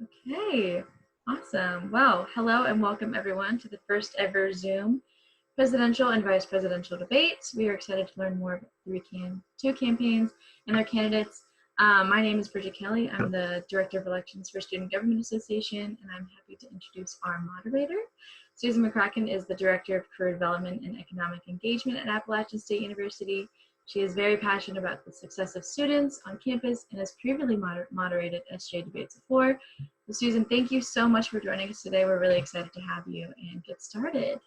Okay, awesome. Well, hello and welcome everyone to the first ever Zoom presidential and vice presidential debates. We are excited to learn more about two campaigns and their candidates. My name is Bridget Kelly. I'm the Director of Elections for Student Government Association, and I'm happy to introduce our moderator. Susan McCracken is the Director of Career Development and Economic Engagement at Appalachian State University. She is very passionate about the success of students on campus and has previously moderated SGA Debates before. So Susan, thank you so much for joining us today. We're really excited to have you and get started.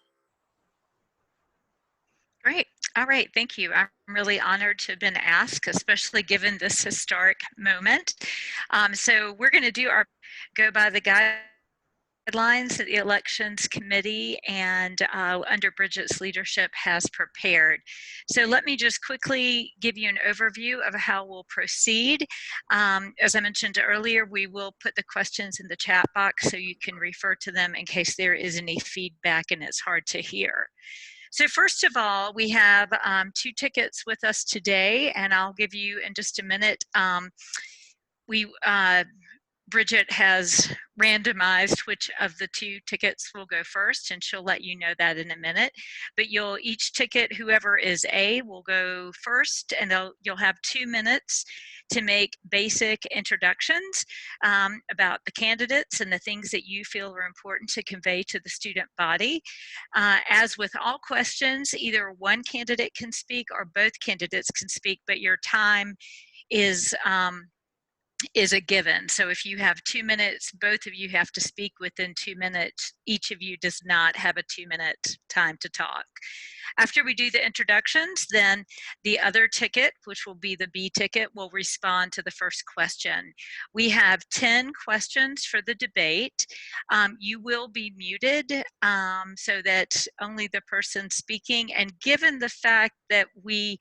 Great. All right. Thank you. I'm really honored to have been asked, especially given this historic moment. So we're going to go by the guidelines that the Elections Committee and under Bridget's leadership has prepared. So let me just quickly give you an overview of how we'll proceed. As I mentioned earlier, we will put the questions in the chat box so you can refer to them in case there is any feedback and it's hard to hear. So first of all, we have two tickets with us today, and I'll give you in just a minute. Bridget has randomized which of the two tickets will go first, and she'll let you know that in a minute. But each ticket, whoever is A, will go first, and you'll have 2 minutes to make basic introductions about the candidates and the things that you feel are important to convey to the student body. As with all questions, either one candidate can speak or both candidates can speak, but your time is a given. So if you have 2 minutes, both of you have to speak within 2 minutes. Each of you does not have a 2-minute time to talk. After we do the introductions, then the other ticket, which will be the B ticket, will respond to the first question. We have 10 questions for the debate. You will be muted so that only the person speaking, and given the fact that we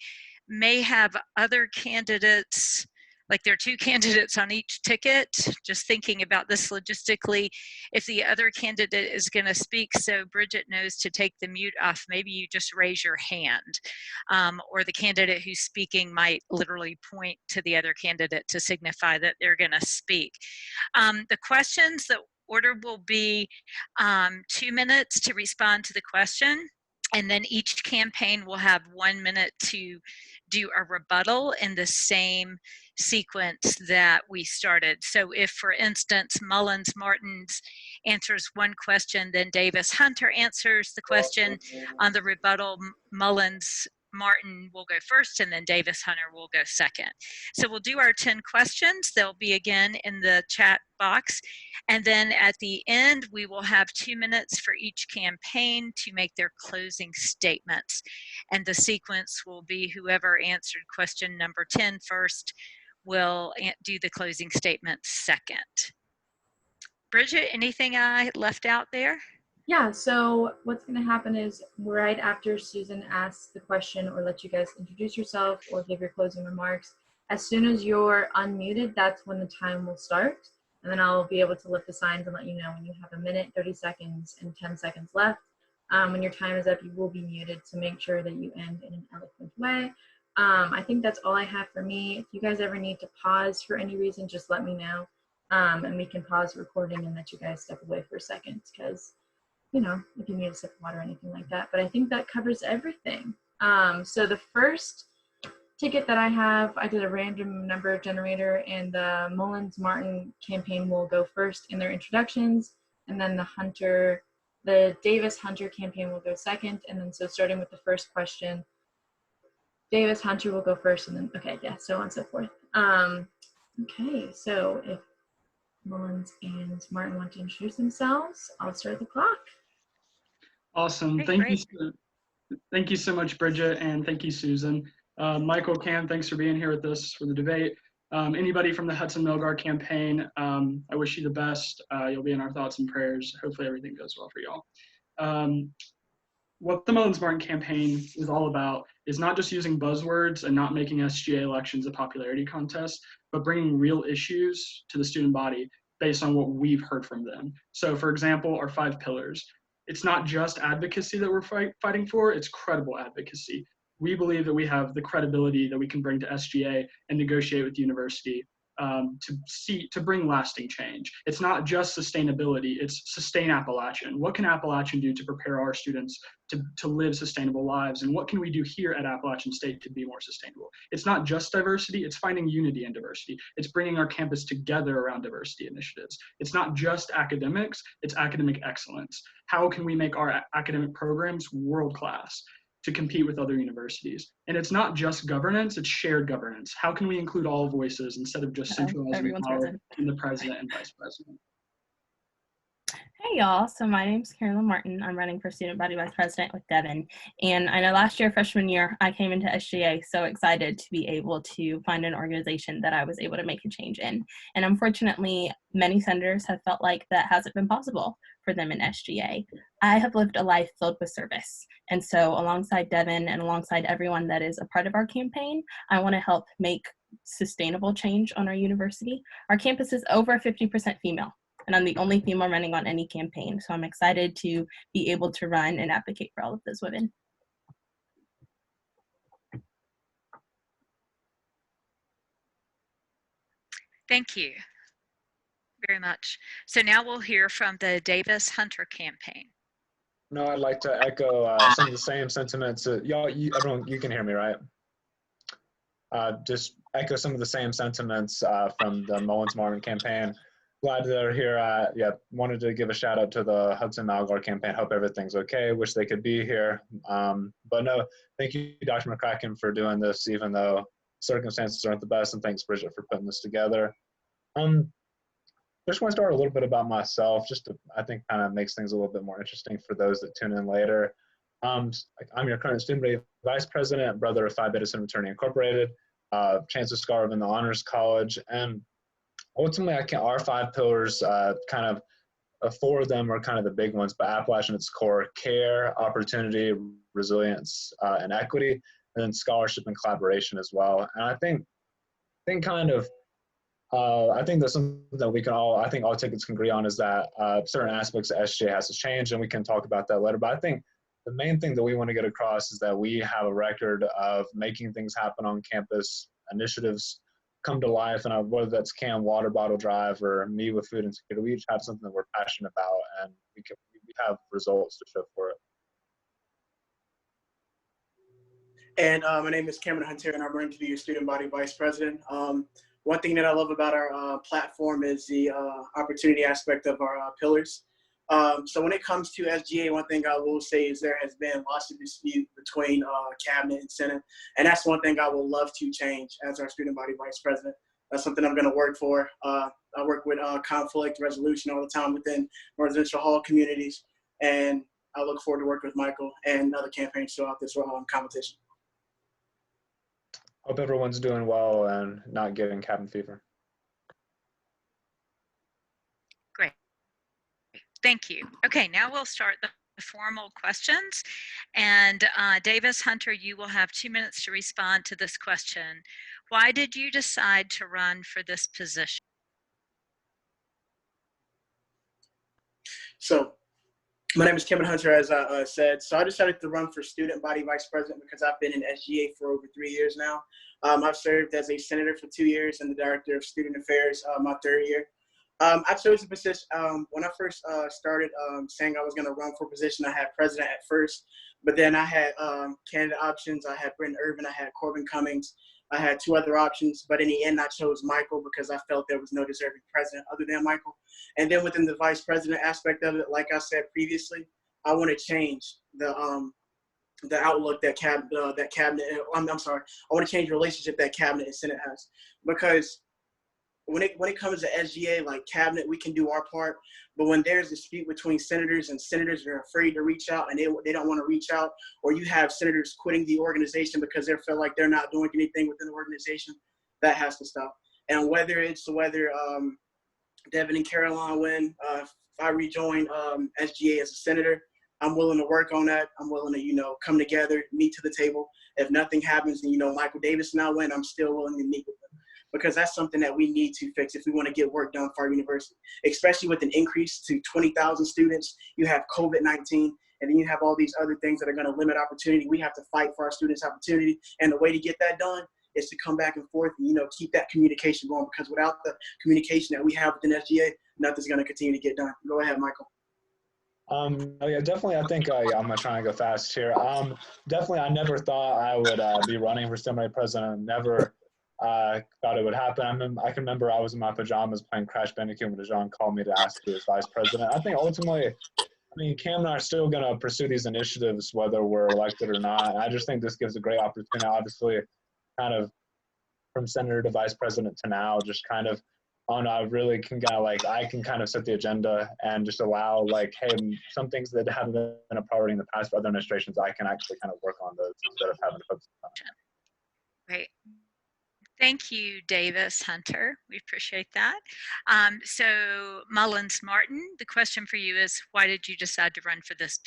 may have other candidates, like there are 2 candidates on each ticket, just thinking about this logistically, if the other candidate is going to speak so Bridget knows to take the mute off, maybe you just raise your hand. Or the candidate who's speaking might literally point to the other candidate to signify that they're going to speak. The questions, the order will be 2 minutes to respond to the question. And then each campaign will have 1 minute to do a rebuttal in the same sequence that we started. So if, for instance, Mullins-Martins answers one question, then Davis-Hunter answers the question. On the rebuttal, Mullins-Martin will go first, and then Davis-Hunter will go second. So we'll do our 10 questions. They'll be again in the chat box. And then at the end, we will have 2 minutes for each campaign to make their closing statements. And the sequence will be whoever answered question number 10 first will do the closing statement second. Bridget, anything I left out there? Yeah, so what's going to happen is right after Susan asks the question or let you guys introduce yourself or give your closing remarks, as soon as you're unmuted, that's when the time will start. And then I'll be able to lift the signs and let you know when you have 1 minute, 30 seconds, and 10 seconds left. When your time is up, you will be muted to make sure that you end in an eloquent way. I think that's all I have for me. If you guys ever need to pause for any reason, just let me know. And we can pause the recording and let you guys step away for a second because, you know, if you need a sip of water or anything like that. But I think that covers everything. So the first ticket that I have, I did a random number generator, and the Mullins-Martin campaign will go first in their introductions, and then the Davis-Hunter campaign will go second. And then so starting with the first question, Davis-Hunter will go first, and then, okay, yeah, so on and so forth. Okay, so if Mullins and Martin want to introduce themselves, I'll start the clock. Awesome. Thank you so much, Bridget, and thank you, Susan. Michael, Cam, thanks for being here with us for the debate. Anybody from the Hudson-Milgar campaign, I wish you the best. You'll be in our thoughts and prayers. Hopefully everything goes well for y'all. What the Mullins-Martin campaign is all about is not just using buzzwords and not making SGA elections a popularity contest, but bringing real issues to the student body based on what we've heard from them. So for example, our 5 pillars. It's not just advocacy that we're fighting for, it's credible advocacy. We believe that we have the credibility that we can bring to SGA and negotiate with the university. to bring lasting change. It's not just sustainability, it's sustain Appalachian. What can Appalachian do to prepare our students to live sustainable lives? And what can we do here at Appalachian State to be more sustainable? It's not just diversity, it's finding unity in diversity. It's bringing our campus together around diversity initiatives. It's not just academics, it's academic excellence. How can we make our academic programs world-class to compete with other universities? And it's not just governance, it's shared governance. How can we include all voices instead of just centralizing power in the president and vice president? Hey y'all, so my name's Carolyn Martin. I'm running for Student Body Vice President with Devin. And I know last year, freshman year, I came into SGA so excited to be able to find an organization that I was able to make a change in. And unfortunately, many senators have felt like that hasn't been possible for them in SGA. I have lived a life filled with service. And so alongside Devin and alongside everyone that is a part of our campaign, I want to help make sustainable change on our university. Our campus is over 50% female. And I'm the only female running on any campaign. So I'm excited to be able to run and advocate for all of those women. Thank you very much. So now we'll hear from the Davis-Hunter campaign. No, I'd like to echo some of the same sentiments. Y'all, everyone, you can hear me, right? Just echo some of the same sentiments from the Mullins-Martin campaign. Glad they're here. Yeah, wanted to give a shout out to the Hudson-Malgar campaign. Hope everything's okay. Wish they could be here. But no, thank you, Dr. McCracken, for doing this, even though circumstances aren't the best. And thanks, Bridget, for putting this together. Just want to start a little bit about myself, just to, I think, kind of makes things a little bit more interesting for those that tune in later. I'm your current student vice president, brother of Phi Beta Sigma Fraternity Incorporated, Chancellor Scholar in the Honors College, and ultimately, our 5 pillars, kind of 4 of them are kind of the big ones, but Appalachian at its core: care, opportunity, resilience, and equity, and then scholarship and collaboration as well. And I think that's something that we can all, I think all tickets can agree on, is that certain aspects of SGA has to change, and we can talk about that later. But I think the main thing that we want to get across is that we have a record of making things happen on campus, initiatives come to life, and whether that's Can Water Bottle Drive or Me with Food Insecurity, we each have something that we're passionate about, and we have results to show for it. And my name is Cameron Hunter, and I'm running to be your student body vice president. One thing that I love about our platform is the opportunity aspect of our pillars. So when it comes to SGA, one thing I will say is there has been lots of dispute between cabinet and senate, and that's one thing I would love to change as our student body vice president. That's something I'm going to work for. I work with conflict resolution all the time within residential hall communities, and I look forward to working with Michael and other campaigns throughout this competition. Hope everyone's doing well and not getting cabin fever. Great. Thank you. Okay, now we'll start the formal questions. And Davis-Hunter, you will have 2 minutes to respond to this question. Why did you decide to run for this position? So, my name is Kevin Hunter, as I said. So I decided to run for student body vice president because I've been in SGA for over 3 years now. I've served as a senator for 2 years and the director of student affairs my 3rd year. I chose the position when I first started saying I was going to run for position. I had president at first, but then I had candidate options. I had Brenton Irvin, I had Corbin Cummings, I had 2 other options, but in the end I chose Michael because I felt there was no deserving president other than Michael. And then within the vice president aspect of it, like I said previously, I want to change the outlook that cabinet. I'm sorry, I want to change the relationship that cabinet and senate has, because when it comes to SGA, like cabinet, we can do our part, but when there's a dispute between senators and senators are afraid to reach out and they don't want to reach out, or you have senators quitting the organization because they feel like they're not doing anything within the organization, that has to stop. And whether Devin and Caroline win, if I rejoin SGA as a senator, I'm willing to work on that. I'm willing to, come together, meet to the table. If nothing happens and, Michael Davis and I win, I'm still willing to meet with them, because that's something that we need to fix if we want to get work done for our university, especially with an increase to 20,000 students. You have COVID-19, and then you have all these other things that are going to limit opportunity. We have to fight for our students' opportunity, and the way to get that done is to come back and forth and, you know, keep that communication going, because without the communication that we have within SGA, nothing's going to continue to get done. Go ahead, Michael. Yeah, definitely. I think I'm gonna try and go fast here. Definitely, I never thought I would be running for student body president. Never thought it would happen. I can remember I was in my pajamas playing Crash Bandicoot when Dejan called me to ask to be his vice president. I think ultimately, I mean, Cam and I are still gonna pursue these initiatives whether we're elected or not. And I just think this gives a great opportunity. Obviously, kind of from senator to vice president to now, just kind of I really can kind of like, I can kind of set the agenda and just allow like, hey, some things that haven't been a priority in the past for other administrations, I can actually kind of work on those instead of having to focus on them. Great. Thank you, Davis Hunter. We appreciate that. So Mullins Martin, the question for you is, why did you decide to run for this?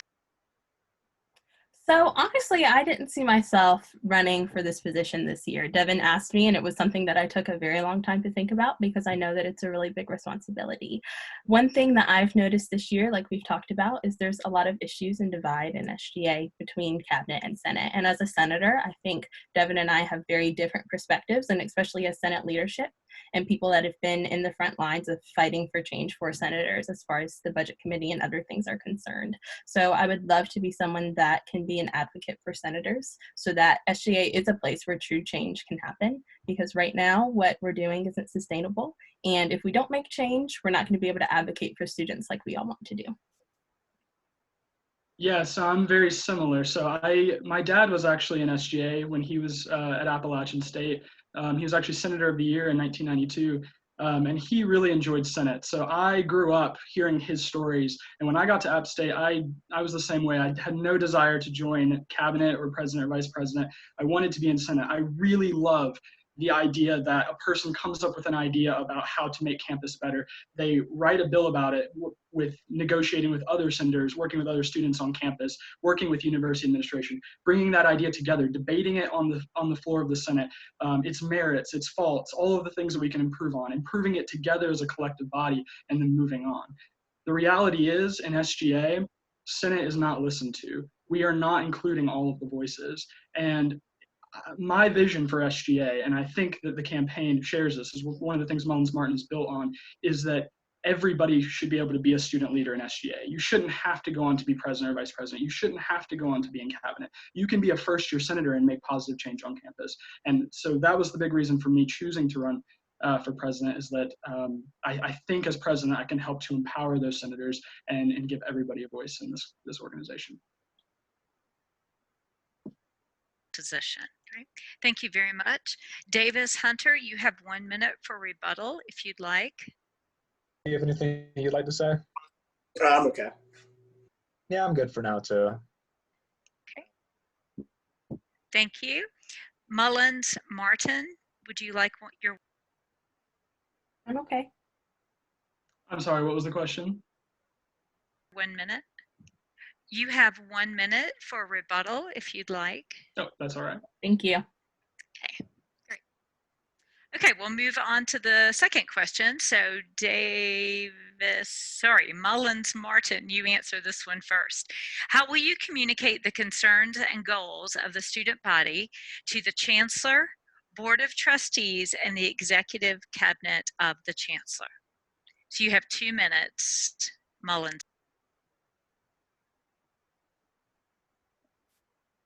So honestly, I didn't see myself running for this position this year. Devin asked me, and it was something that I took a very long time to think about because I know that it's a really big responsibility. One thing that I've noticed this year, like we've talked about, is there's a lot of issues and divide in SGA between cabinet and Senate. And as a senator, I think Devin and I have very different perspectives, and especially as Senate leadership and people that have been in the front lines of fighting for change for senators as far as the budget committee and other things are concerned. So I would love to be someone that can be an advocate for senators so that SGA is a place where true change can happen, because right now what we're doing isn't sustainable. And if we don't make change, we're not going to be able to advocate for students like we all want to do. Yeah, so I'm very similar. So my dad was actually in SGA when he was at Appalachian State. He was actually Senator of the Year in 1992, and he really enjoyed Senate. So I grew up hearing his stories, and when I got to App State, I was the same way. I had no desire to join cabinet or president or vice president. I wanted to be in Senate. I really love the idea that a person comes up with an idea about how to make campus better. They write a bill about it with negotiating with other senators, working with other students on campus, working with university administration, bringing that idea together, debating it on the floor of the Senate, its merits, its faults, all of the things that we can improve on, improving it together as a collective body, and then moving on. The reality is, in SGA, Senate is not listened to. We are not including all of the voices. And my vision for SGA, and I think that the campaign shares this, is one of the things Mullins Martin is built on, is that everybody should be able to be a student leader in SGA. You shouldn't have to go on to be president or vice president. You shouldn't have to go on to be in cabinet. You can be a first-year senator and make positive change on campus. And so that was the big reason for me choosing to run for president, is that I think as president, I can help to empower those senators and give everybody a voice in this organization. Position. Right. Thank you very much. Davis Hunter, you have 1 minute for rebuttal if you'd like. Do you have anything you'd like to say? I'm okay. Yeah, I'm good for now too. Okay. Thank you. Mullins Martin, would you like your? I'm okay. I'm sorry, what was the question? 1 minute. You have 1 minute for rebuttal if you'd like. Oh, that's all right. Thank you. Okay, great. Okay, we'll move on to the second question. So Mullins Martin, you answer this one first. How will you communicate the concerns and goals of the student body to the Chancellor, Board of Trustees, and the Executive Cabinet of the Chancellor? So you have 2 minutes, Mullins.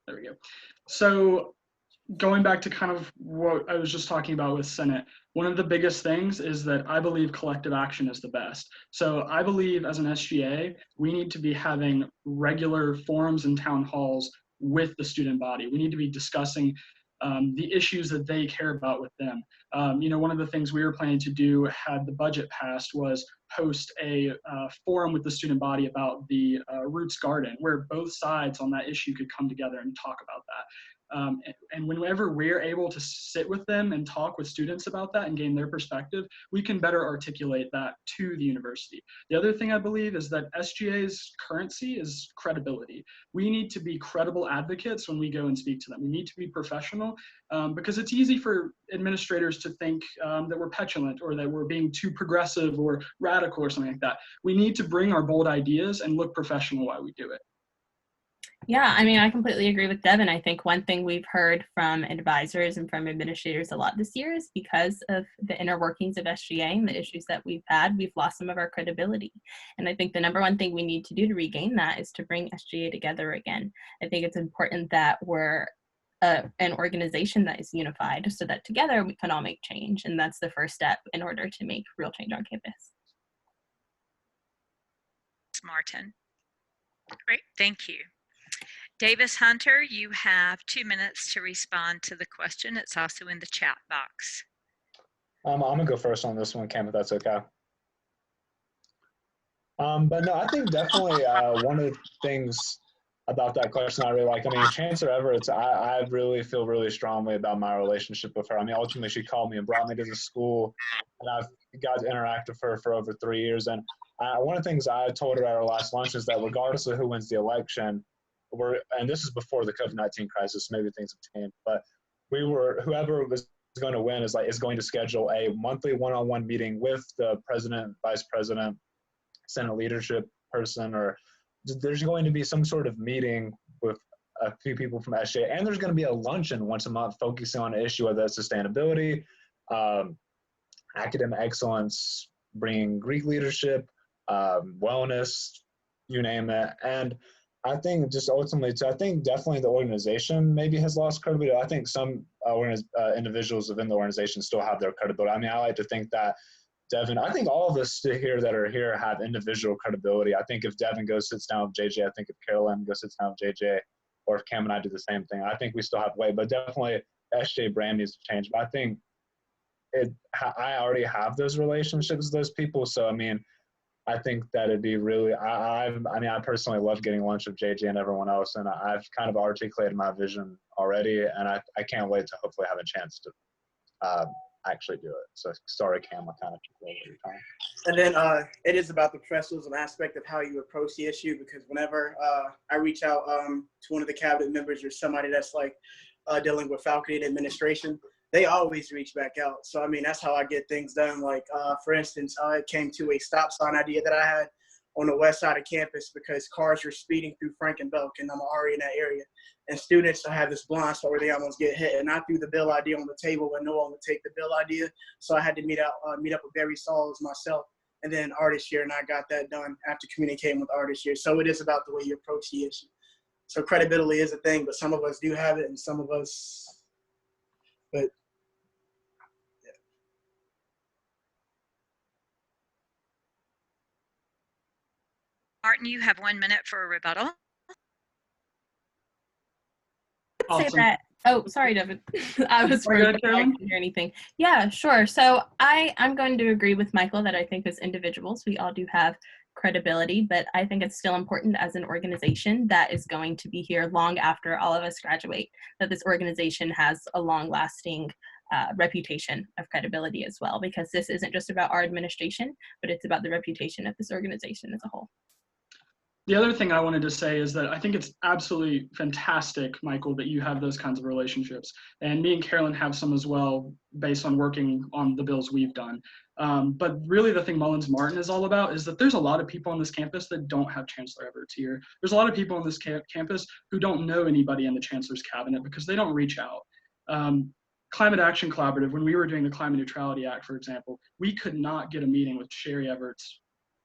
There we go. So going back to kind of what I was just talking about with Senate, one of the biggest things is that I believe collective action is the best. So I believe as an SGA, we need to be having regular forums and town halls with the student body. We need to be discussing the issues that they care about with them. One of the things we were planning to do had the budget passed was host a forum with the student body about the Roots Garden, where both sides on that issue could come together and talk about that. And whenever we're able to sit with them and talk with students about that and gain their perspective, we can better articulate that to the university. The other thing I believe is that SGA's currency is credibility. We need to be credible advocates when we go and speak to them. We need to be professional because it's easy for administrators to think that we're petulant or that we're being too progressive or radical or something like that. We need to bring our bold ideas and look professional while we do it. Yeah, I mean, I completely agree with Devin. I think one thing we've heard from advisors and from administrators a lot this year is because of the inner workings of SGA and the issues that we've had, we've lost some of our credibility. And I think the number one thing we need to do to regain that is to bring SGA together again. I think it's important that we're an organization that is unified so that together we can all make change. And that's the first step in order to make real change on campus. Martin. Great, thank you. Davis Hunter, you have 2 minutes to respond to the question. It's also in the chat box. I'm gonna go first on this one, Cam, if that's okay. But no, I think definitely one of the things about that question I really like, I mean, Chancellor Everett, I really feel really strongly about my relationship with her. I mean, ultimately she called me and brought me to the school, and I've got to interact with her for over 3 years. And one of the things I told her at our last lunch is that regardless of who wins the election, and this is before the COVID-19 crisis, maybe things have changed, but whoever was going to win is going to schedule a monthly one-on-one meeting with the president, vice president, Senate leadership person, or there's going to be some sort of meeting with a few people from SGA, and there's going to be a luncheon once a month focusing on an issue of sustainability, academic excellence, bringing Greek leadership, wellness, you name it. And I think just ultimately, I think definitely the organization maybe has lost credibility. I think some individuals within the organization still have their credibility. I mean, I like to think that Devin, I think all of us here that are here have individual credibility. I think if Devin goes sits down with JJ, I think if Carolyn goes sits down with JJ, or if Cam and I do the same thing, I think we still have weight. But definitely SJ brand needs to change. But I think I already have those relationships with those people. So I mean, I think that it'd be really. I mean, I personally love getting lunch with JJ and everyone else, and I've kind of articulated my vision already, and I can't wait to hopefully have a chance to actually do it. So sorry, Cam, I kind of took over your time. And then it is about the professionalism aspect of how you approach the issue, because whenever I reach out to one of the cabinet members or somebody that's like dealing with faculty and administration, they always reach back out. So I mean, that's how I get things done. Like for instance, it came to a stop sign idea that I had on the west side of campus because cars were speeding through Frankenbelk, and I'm already in that area. And students have this blind spot where they almost get hit. And I threw the bill idea on the table, but no one would take the bill idea. So I had to meet up with Barry Sauls myself, and then Artist Year, and I got that done after communicating with Artist Year. So it is about the way you approach the issue. So credibility is a thing, but some of us do have it, and some of us, but yeah. Martin, you have 1 minute for a rebuttal. Awesome. Say that. Oh, sorry, Devin. I was I couldn't hear anything. Yeah, sure. So I'm going to agree with Michael that I think as individuals, we all do have credibility, but I think it's still important as an organization that is going to be here long after all of us graduate, that this organization has a long-lasting reputation of credibility as well, because this isn't just about our administration, but it's about the reputation of this organization as a whole. The other thing I wanted to say is that I think it's absolutely fantastic, Michael, that you have those kinds of relationships. And me and Carolyn have some as well, based on working on the bills we've done. But really the thing Mullins Martin is all about is that there's a lot of people on this campus that don't have Chancellor Everett's here. There's a lot of people on this campus who don't know anybody in the Chancellor's cabinet because they don't reach out. Climate Action Collaborative, when we were doing the Climate Neutrality Act, for example, we could not get a meeting with Sherry Everett's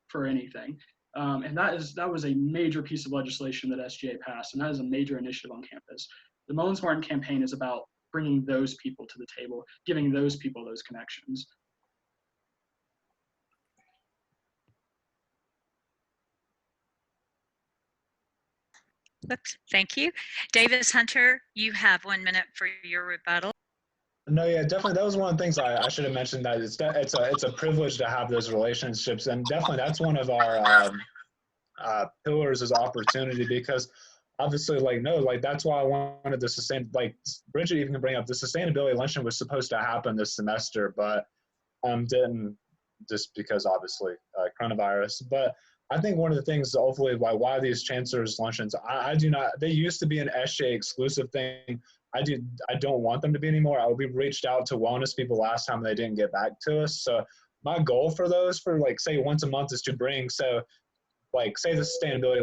for anything. And that was a major piece of legislation that SGA passed, and that is a major initiative on campus. The Mullins Martin campaign is about bringing those people to the table, giving those people those connections. Oops, thank you. Davis Hunter, you have 1 minute for your rebuttal. No, yeah, definitely. That was one of the things I should have mentioned, that it's a privilege to have those relationships, and definitely that's one of our pillars is opportunity, because obviously, that's why I wanted the Bridget even can bring up the sustainability luncheon was supposed to happen this semester, but didn't, just because obviously coronavirus. But I think one of the things, hopefully, why these chancellors luncheons, I do not, they used to be an SJ exclusive thing. I don't want them to be anymore. We reached out to wellness people last time and they didn't get back to us. So my goal for those, for say once a month, is to bring, say the sustainability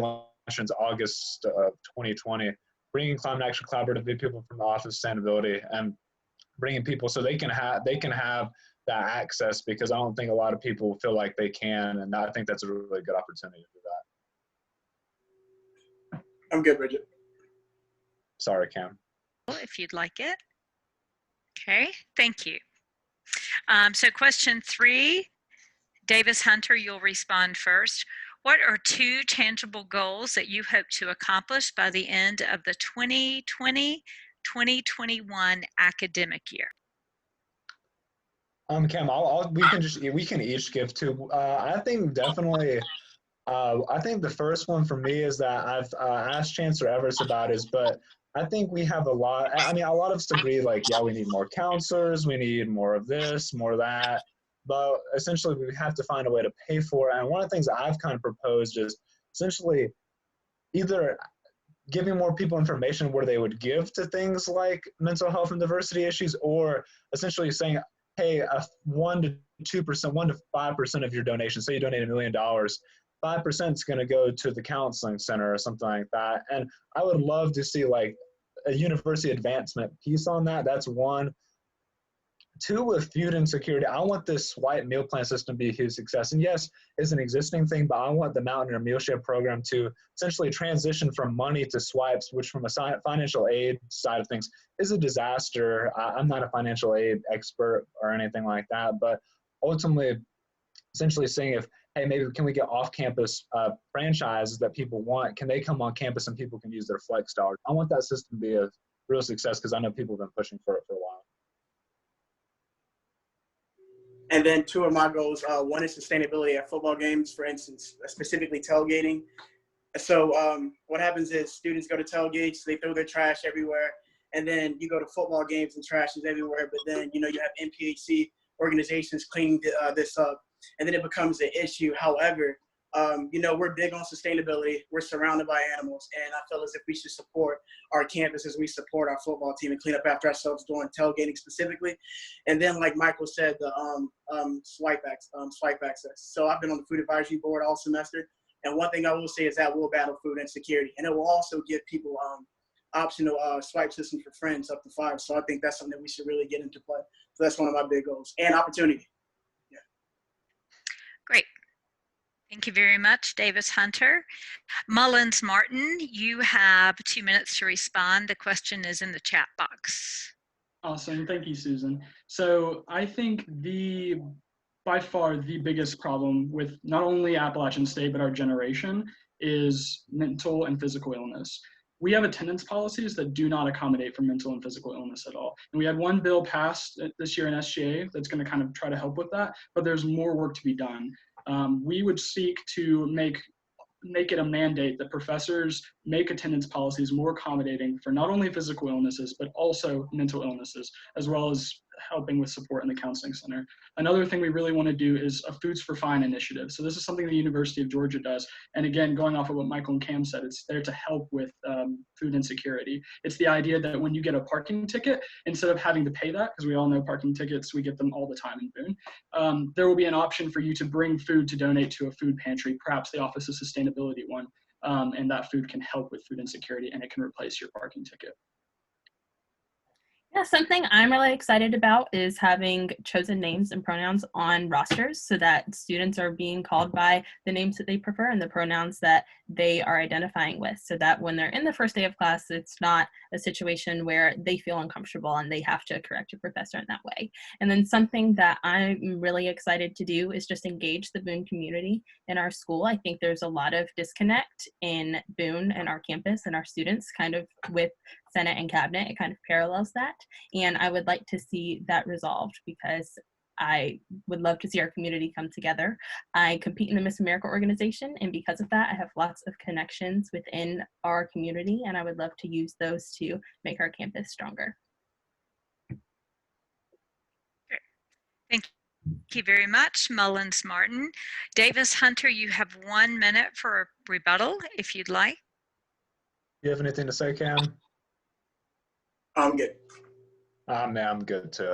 since August of 2020, bringing Climate Action Collaborative people from the Office of Sustainability and bringing people so they can have that access, because I don't think a lot of people feel like they can, and I think that's a really good opportunity to do that. I'm good, Bridget. Sorry, Cam. If you'd like it. Okay, thank you. So question 3, Davis Hunter, you'll respond first. What are 2 tangible goals that you hope to accomplish by the end of the 2020-2021 academic year? Cam, we can each give 2. I think definitely. I think the first one for me is that I've asked Chancellor Everest about but I think we have a lot. I mean, a lot of us agree, like, yeah, we need more counselors, we need more of this, more of that. But essentially, we have to find a way to pay for it. And one of the things I've kind of proposed is essentially either giving more people information where they would give to things like mental health and diversity issues, or essentially saying, hey, 1 to 2%, 1 to 5% of your donation, say you donate $1 million, 5% is going to go to the counseling center or something like that. And I would love to see like a university advancement piece on that. That's 1. 2, with food insecurity, I want this swipe meal plan system to be a huge success. And yes, it's an existing thing, but I want the Mountain or Meal Share program to essentially transition from money to swipes, which from a financial aid side of things is a disaster. I'm not a financial aid expert or anything like that, but ultimately, essentially saying hey, maybe can we get off-campus franchises that people want? Can they come on campus and people can use their flex dollars? I want that system to be a real success, because I know people have been pushing for it for a while. And then 2 of my goals, 1 is sustainability at football games, for instance, specifically tailgating. So what happens is students go to tailgates, they throw their trash everywhere, and then you go to football games and trash is everywhere, but then, you have NPHC organizations cleaning this up, and then it becomes an issue. However, we're big on sustainability. We're surrounded by animals, and I feel as if we should support our campus as we support our football team and clean up after ourselves during tailgating specifically. And then, like Michael said, the swipe access. So I've been on the food advisory board all semester, and one thing I will say is that we'll battle food insecurity, and it will also give people optional swipe systems for friends up to 5. So I think that's something that we should really get into play. So that's one of my big goals, and opportunity. Yeah. Great. Thank you very much, Davis Hunter. Mullins Martin, you have 2 minutes to respond. The question is in the chat box. Awesome. Thank you, Susan. So I think by far the biggest problem with not only Appalachian State, but our generation is mental and physical illness. We have attendance policies that do not accommodate for mental and physical illness at all. And we had 1 bill passed this year in SGA that's going to kind of try to help with that, but there's more work to be done. We would seek to make it a mandate that professors make attendance policies more accommodating for not only physical illnesses, but also mental illnesses, as well as helping with support in the counseling center. Another thing we really want to do is a Foods for Fine initiative. So this is something the University of Georgia does. And again, going off of what Michael and Cam said, it's there to help with food insecurity. It's the idea that when you get a parking ticket, instead of having to pay that, because we all know parking tickets, we get them all the time in Boone, there will be an option for you to bring food to donate to a food pantry, perhaps the Office of Sustainability one, and that food can help with food insecurity and it can replace your parking ticket. Yeah, something I'm really excited about is having chosen names and pronouns on rosters so that students are being called by the names that they prefer and the pronouns that they are identifying with, so that when they're in the first day of class, it's not a situation where they feel uncomfortable and they have to correct a professor in that way. And then something that I'm really excited to do is just engage the Boone community in our school. I think there's a lot of disconnect in Boone and our campus and our students kind of with Senate and Cabinet. It kind of parallels that. And I would like to see that resolved because I would love to see our community come together. I compete in the Miss America organization, and because of that, I have lots of connections within our community, and I would love to use those to make our campus stronger. Thank you very much, Mullins Martin. Davis Hunter, you have 1 minute for a rebuttal, if you'd like. You have anything to say, Cam? I'm good. I'm good too.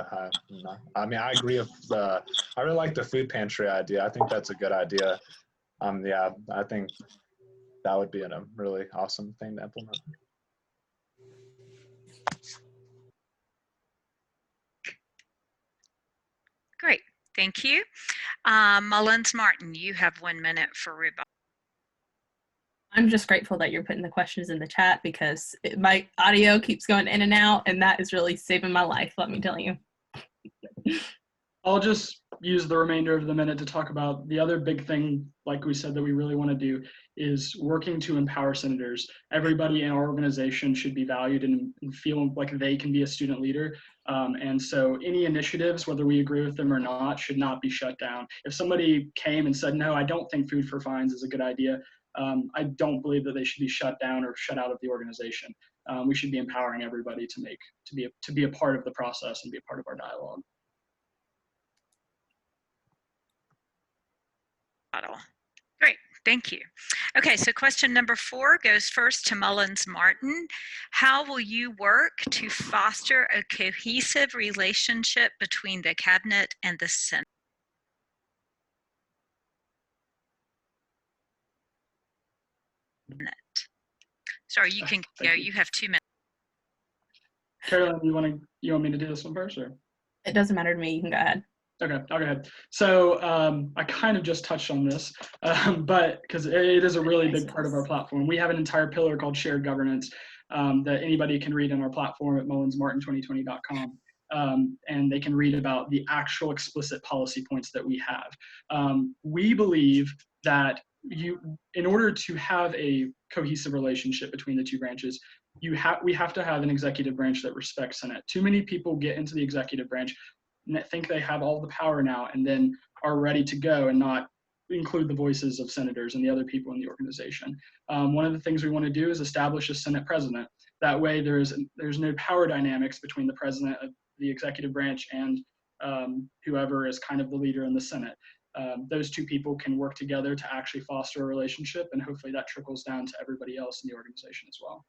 I mean, I agree with I really like the food pantry idea. I think that's a good idea. Yeah, I think that would be a really awesome thing to implement. Great, thank you. Mullins Martin, you have 1 minute for rebuttal. I'm just grateful that you're putting the questions in the chat because my audio keeps going in and out, and that is really saving my life, let me tell you. I'll just use the remainder of the minute to talk about the other big thing, like we said, that we really want to do is working to empower senators. Everybody in our organization should be valued and feel like they can be a student leader. And so any initiatives, whether we agree with them or not, should not be shut down. If somebody came and said, no, I don't think food for fines is a good idea, I don't believe that they should be shut down or shut out of the organization. We should be empowering everybody to be a part of the process and be a part of our dialogue. Great, thank you. Okay, so question number 4 goes first to Mullins Martin. How will you work to foster a cohesive relationship between the cabinet and the Senate? Sorry, you can go. You have 2 minutes. Carolyn, you want me to do this one first, or? It doesn't matter to me. You can go ahead. Okay, I'll go ahead. So I kind of just touched on this, but because it is a really big part of our platform. We have an entire pillar called shared governance that anybody can read on our platform at mullinsmartin2020.com. And they can read about the actual explicit policy points that we have. We believe that in order to have a cohesive relationship between the two branches, we have to have an executive branch that respects Senate. Too many people get into the executive branch and think they have all the power now and then are ready to go and not include the voices of senators and the other people in the organization. One of the things we want to do is establish a Senate president. That way there's no power dynamics between the president of the executive branch and whoever is kind of the leader in the Senate. Those two people can work together to actually foster a relationship, and hopefully that trickles down to everybody else in the organization as well.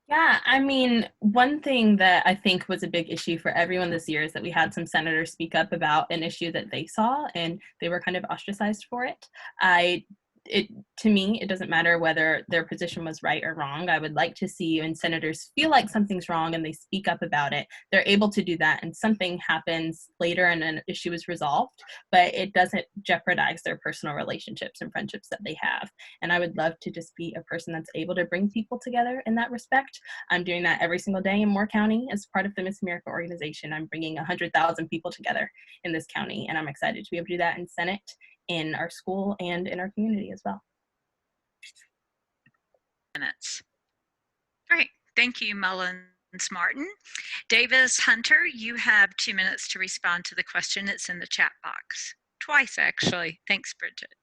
Yeah, I mean, one thing that I think was a big issue for everyone this year is that we had some senators speak up about an issue that they saw and they were kind of ostracized for it. To me, it doesn't matter whether their position was right or wrong. I would like to see when senators feel like something's wrong and they speak up about it, they're able to do that and something happens later and an issue is resolved, but it doesn't jeopardize their personal relationships and friendships that they have. And I would love to just be a person that's able to bring people together in that respect. I'm doing that every single day in Moore County as part of the Miss America organization. I'm bringing 100,000 people together in this county, and I'm excited to be able to do that in Senate, in our school, and in our community as well. Minutes. Great, thank you, Mullins Martin. Davis Hunter, you have 2 minutes to respond to the question. It's in the chat box. Twice, actually. Thanks, Bridget.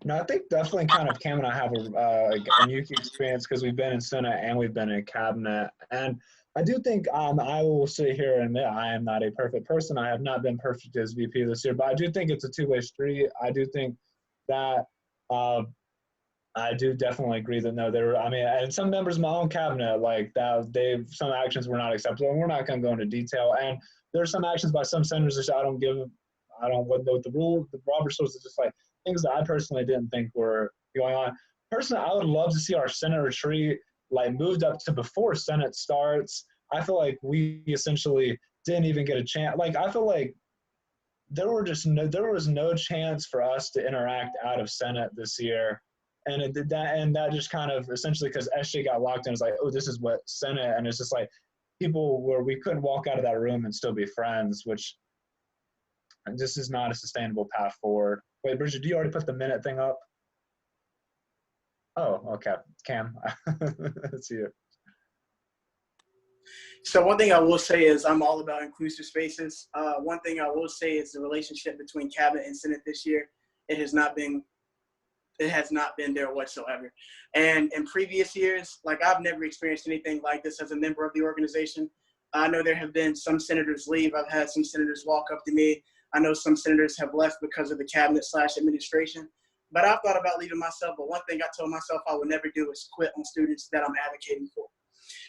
No, I think definitely kind of Cam and I have a unique experience because we've been in Senate and we've been in cabinet. And I do think I will sit here and admit I am not a perfect person. I have not been perfect as VP this year, but I do think it's a two-way street. I do think that I do definitely agree that and some members of my own cabinet, like that, some actions were not acceptable, and we're not going to go into detail. And there are some actions by some senators that I don't know what the Robert's rules is, just like things that I personally didn't think were going on. Personally, I would love to see our Senate retreat moved up to before Senate starts. I feel like we essentially didn't even get a chance. I feel like there was no chance for us to interact out of Senate this year. And it did that, and that just kind of essentially because SJ got locked in, it's like, oh, this is what Senate, and it's just like people where we couldn't walk out of that room and still be friends, which this is not a sustainable path forward. Wait, Bridget, do you already put the minute thing up? Oh, okay. Cam, that's you. So one thing I will say is I'm all about inclusive spaces. One thing I will say is the relationship between cabinet and Senate this year, it has not been there whatsoever. And in previous years, I've never experienced anything like this as a member of the organization. I know there have been some senators leave. I've had some senators walk up to me. I know some senators have left because of the cabinet/administration. But I've thought about leaving myself, but one thing I told myself I would never do is quit on students that I'm advocating for.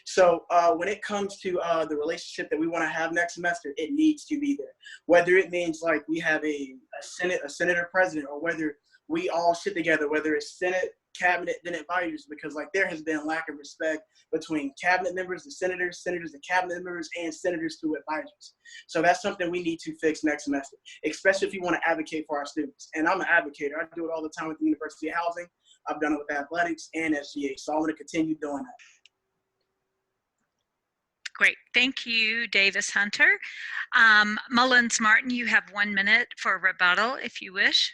So when it comes to the relationship that we want to have next semester, it needs to be there. Whether it means like we have a senator president, or whether we all sit together, whether it's Senate, cabinet, then advisors, because like there has been a lack of respect between cabinet members to senators, senators to cabinet members, and senators to advisors. So that's something we need to fix next semester, especially if you want to advocate for our students. And I'm an advocator. I do it all the time with the University of Housing. I've done it with athletics and SGA. So I'm going to continue doing that. Great. Thank you, Davis Hunter. Mullins Martin, you have 1 minute for rebuttal if you wish.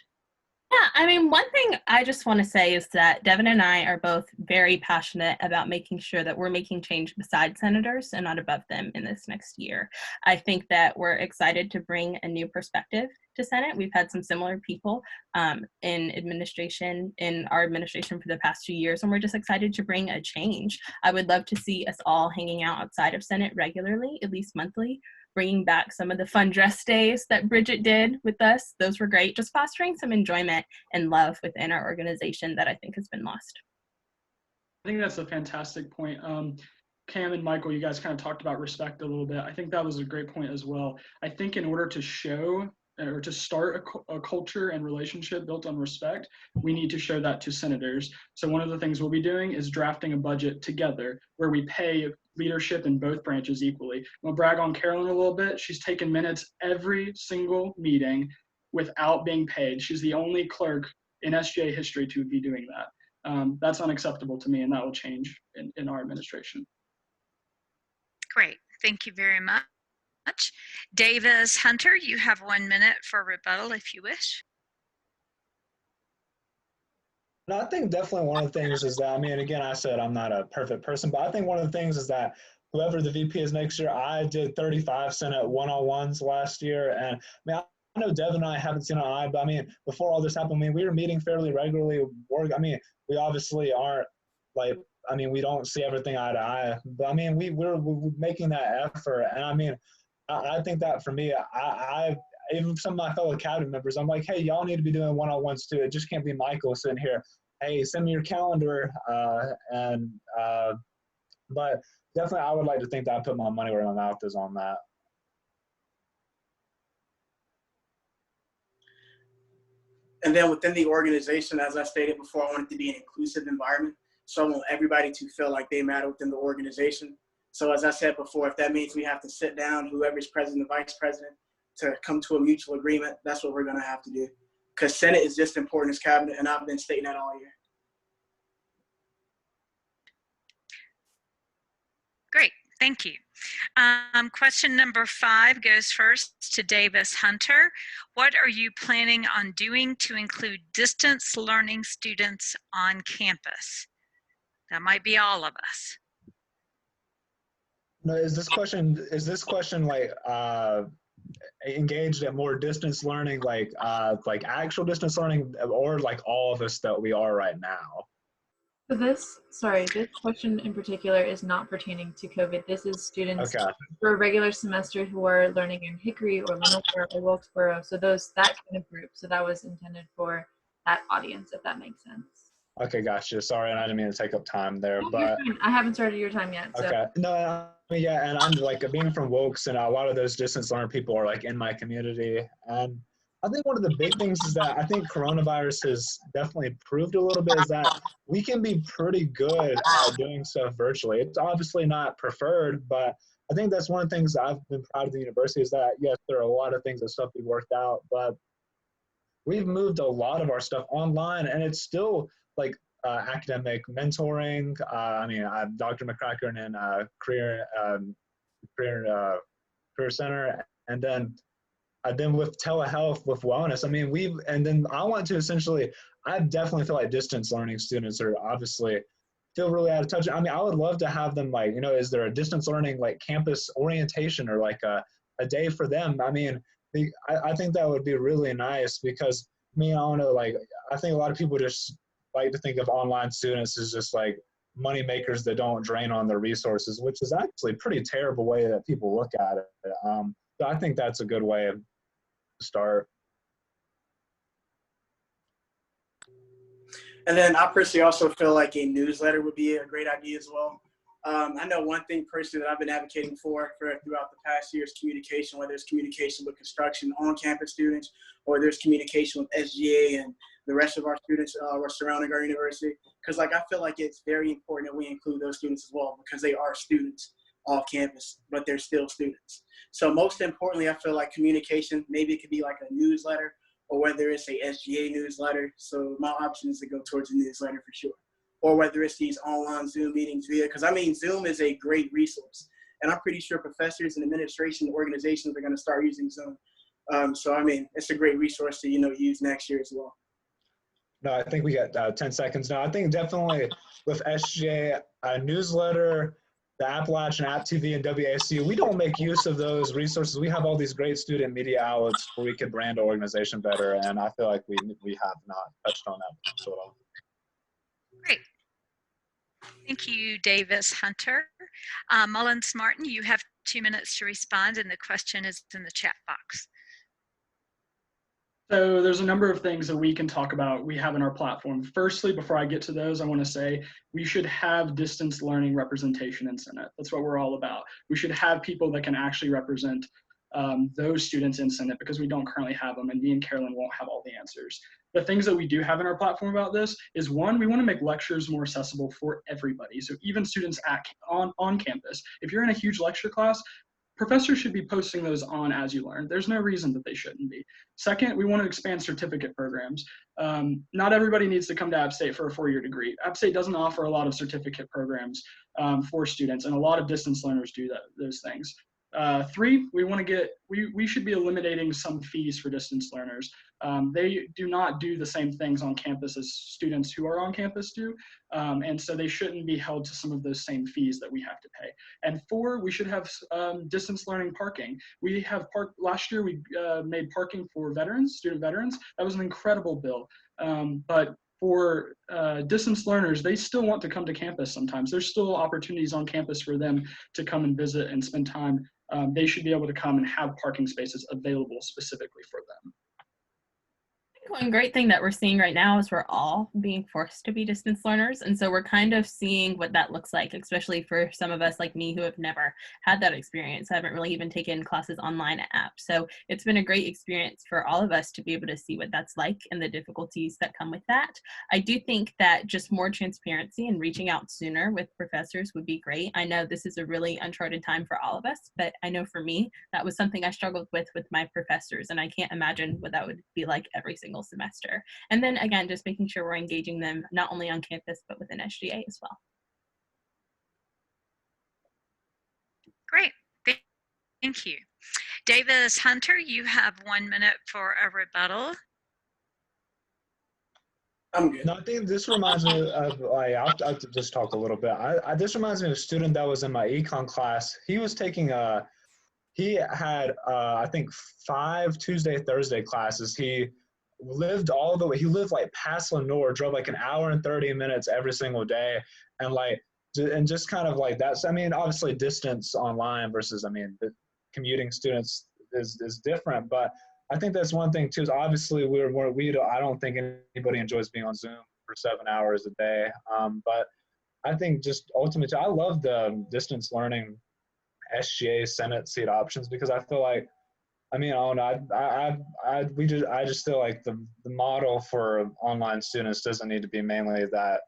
Yeah, I mean, one thing I just want to say is that Devin and I are both very passionate about making sure that we're making change beside senators and not above them in this next year. I think that we're excited to bring a new perspective to Senate. We've had some similar people in our administration for the past 2 years, and we're just excited to bring a change. I would love to see us all hanging out outside of Senate regularly, at least monthly, bringing back some of the fun dress days that Bridget did with us. Those were great. Just fostering some enjoyment and love within our organization that I think has been lost. I think that's a fantastic point. Cam and Michael, you guys kind of talked about respect a little bit. I think that was a great point as well. I think in order to show or to start a culture and relationship built on respect, we need to show that to senators. So one of the things we'll be doing is drafting a budget together where we pay leadership in both branches equally. I'll brag on Carolyn a little bit. She's taken minutes every single meeting without being paid. She's the only clerk in SGA history to be doing that. That's unacceptable to me, and that will change in our administration. Great. Thank you very much. Davis Hunter, you have 1 minute for rebuttal if you wish. No, I think definitely one of the things is that, I mean, again, I said I'm not a perfect person, but I think one of the things is that whoever the VP is next year, I did 35 Senate one-on-ones last year. And I mean, I know Devin and I haven't seen eye, but I mean, before all this happened, I mean, we were meeting fairly regularly. I mean, we obviously aren't like, I mean, we don't see everything eye to eye, but I mean, we're making that effort. And I mean, I think that for me, I even some of my fellow cabinet members, I'm like, hey, y'all need to be doing one-on-ones too. It just can't be Michael sitting here, hey, send me your calendar. But definitely I would like to think that I put my money where my mouth is on that. And then within the organization, as I stated before, I want it to be an inclusive environment. So I want everybody to feel like they matter within the organization. So as I said before, if that means we have to sit down, whoever's president, the vice president, to come to a mutual agreement, that's what we're going to have to do. Because Senate is just important as cabinet, and I've been stating that all year. Great, thank you. Question number 5 goes first to Davis Hunter. What are you planning on doing to include distance learning students on campus? That might be all of us. No, is this question like engaged at more distance learning, like actual distance learning, or like all of us that we are right now? So this question in particular is not pertaining to COVID. This is students for a regular semester who are learning in Hickory or Leominster or Wilkesboro. So that kind of group. So that was intended for that audience, if that makes sense. Okay, gotcha. Sorry, and I didn't mean to take up time there, but I haven't started your time yet. So. Okay, no, I mean, yeah, and I'm like being from Wilkes, and a lot of those distance learner people are like in my community, and I think one of the big things is that I think coronavirus has definitely proved a little bit is that we can be pretty good at doing stuff virtually. It's obviously not preferred, but I think that's one of the things that I've been proud of the university is that, yes, there are a lot of things that stuff we worked out, but we've moved a lot of our stuff online, and it's still like academic mentoring. I mean, I'm Dr. McCracken in career center, and then with telehealth, with wellness. I mean, and then I want to essentially, I definitely feel like distance learning students are obviously feel really out of touch. I mean, I would love to have them like, is there a distance learning like campus orientation or like a day for them? I mean, I think that would be really nice because I don't know, like, I think a lot of people just like to think of online students as just like money makers that don't drain on their resources, which is actually a pretty terrible way that people look at it. So I think that's a good way to start. And then I personally also feel like a newsletter would be a great idea as well. I know one thing personally that I've been advocating for throughout the past year is communication, whether it's communication with construction on-campus students or there's communication with SGA and the rest of our students who are surrounding our university. Because I feel like it's very important that we include those students as well because they are students off campus, but they're still students. So most importantly, I feel like communication, maybe it could be like a newsletter or whether it's a SGA newsletter. So my option is to go towards a newsletter for sure. Or whether it's these online Zoom meetings because Zoom is a great resource. And I'm pretty sure professors and administration organizations are going to start using Zoom. So it's a great resource to, use next year as well. No, I think we got 10 seconds now. I think definitely with SGA, newsletter, the Appalachian App TV and WASU, we don't make use of those resources. We have all these great student media outlets where we could brand our organization better. And I feel like we have not touched on that at all. Great. Thank you, Davis Hunter. Mullins Martin, you have 2 minutes to respond, and the question is in the chat box. So there's a number of things that we can talk about we have in our platform. Firstly, before I get to those, I want to say we should have distance learning representation in Senate. That's what we're all about. We should have people that can actually represent those students in Senate because we don't currently have them, and me and Carolyn won't have all the answers. The things that we do have in our platform about this is, one, we want to make lectures more accessible for everybody. So even students on campus, if you're in a huge lecture class, professors should be posting those on As You Learn. There's no reason that they shouldn't be. Second, we want to expand certificate programs. Not everybody needs to come to App State for a 4-year degree. App State doesn't offer a lot of certificate programs for students, and a lot of distance learners do those things. 3, we should be eliminating some fees for distance learners. They do not do the same things on campus as students who are on campus do, and so they shouldn't be held to some of those same fees that we have to pay. And 4, we should have distance learning parking. Last year we made parking for student veterans. That was an incredible bill, but for distance learners, they still want to come to campus sometimes. There's still opportunities on campus for them to come and visit and spend time. They should be able to come and have parking spaces available specifically for them. One great thing that we're seeing right now is we're all being forced to be distance learners. And so we're kind of seeing what that looks like, especially for some of us like me who have never had that experience. I haven't really even taken classes online at App. So it's been a great experience for all of us to be able to see what that's like and the difficulties that come with that. I do think that just more transparency and reaching out sooner with professors would be great. I know this is a really uncharted time for all of us, but I know for me, that was something I struggled with my professors, and I can't imagine what that would be like every single semester. And then again, just making sure we're engaging them not only on campus, but within SGA as well. Great, thank you. Davis Hunter, you have 1 minute for a rebuttal. I'm good. No, I think this reminds me of, I'll just talk a little bit. This reminds me of a student that was in my econ class. He was taking he had, I think 5 Tuesday, Thursday classes. He lived like past Lenore, drove like an hour and 30 minutes every single day. And just kind of like that's, obviously distance online versus, the commuting students is different, but I think that's one thing too, is obviously I don't think anybody enjoys being on Zoom for 7 hours a day. But I think just ultimately, I love the distance learning SGA Senate seat options because I feel like, I just feel like the model for online students doesn't need to be mainly that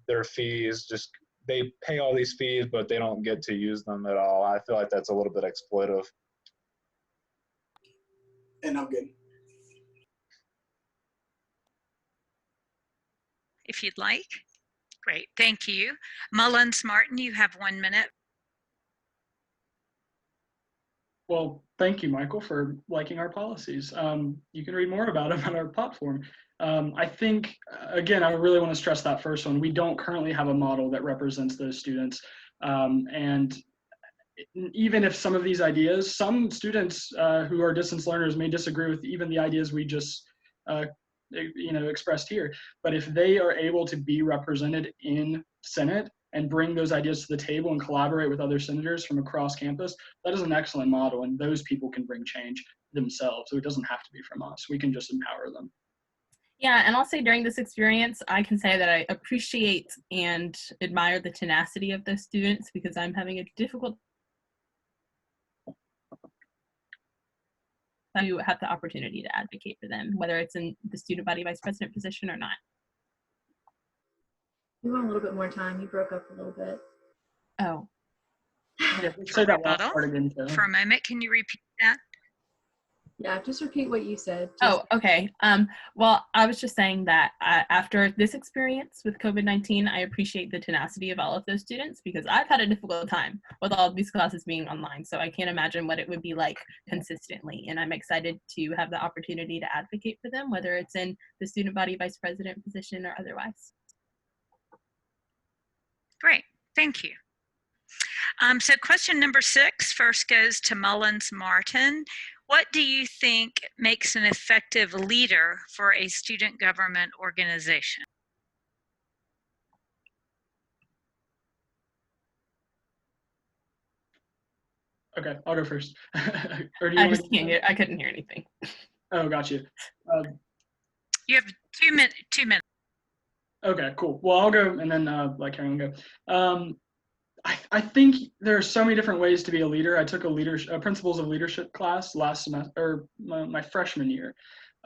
their fees, they pay all these fees, but they don't get to use them at all. I feel like that's a little bit exploitive. And I'm good. If you'd like. Great, thank you. Mullins Martin, you have 1 minute. Well, thank you, Michael, for liking our policies. You can read more about them on our platform. I think, again, I really want to stress that first one. We don't currently have a model that represents those students. And even if some of these ideas, some students who are distance learners may disagree with even the ideas we just expressed here. But if they are able to be represented in Senate and bring those ideas to the table and collaborate with other senators from across campus, that is an excellent model, and those people can bring change themselves. So it doesn't have to be from us. We can just empower them. Yeah, and I'll say during this experience, I can say that I appreciate and admire the tenacity of those students because I'm having a difficult time to have the opportunity to advocate for them, whether it's in the student body vice president position or not. You want a little bit more time. You broke up a little bit. Oh. Yeah, say that last part again, too. For a moment, can you repeat that? Yeah, just repeat what you said. Oh, okay. Well, I was just saying that after this experience with COVID-19, I appreciate the tenacity of all of those students because I've had a difficult time with all of these classes being online. So I can't imagine what it would be like consistently. And I'm excited to have the opportunity to advocate for them, whether it's in the student body vice president position or otherwise. Great, thank you. So question number 6 first goes to Mullins Martin. What do you think makes an effective leader for a student government organization? Okay, I'll go first. Or do you I just can't hear. I couldn't hear anything. Oh, got you. You have 2 minutes. 2 minutes. Okay, cool. Well, I'll go and then let Karen go. I think there are so many different ways to be a leader. I took a principles of leadership class last semester, or my freshman year,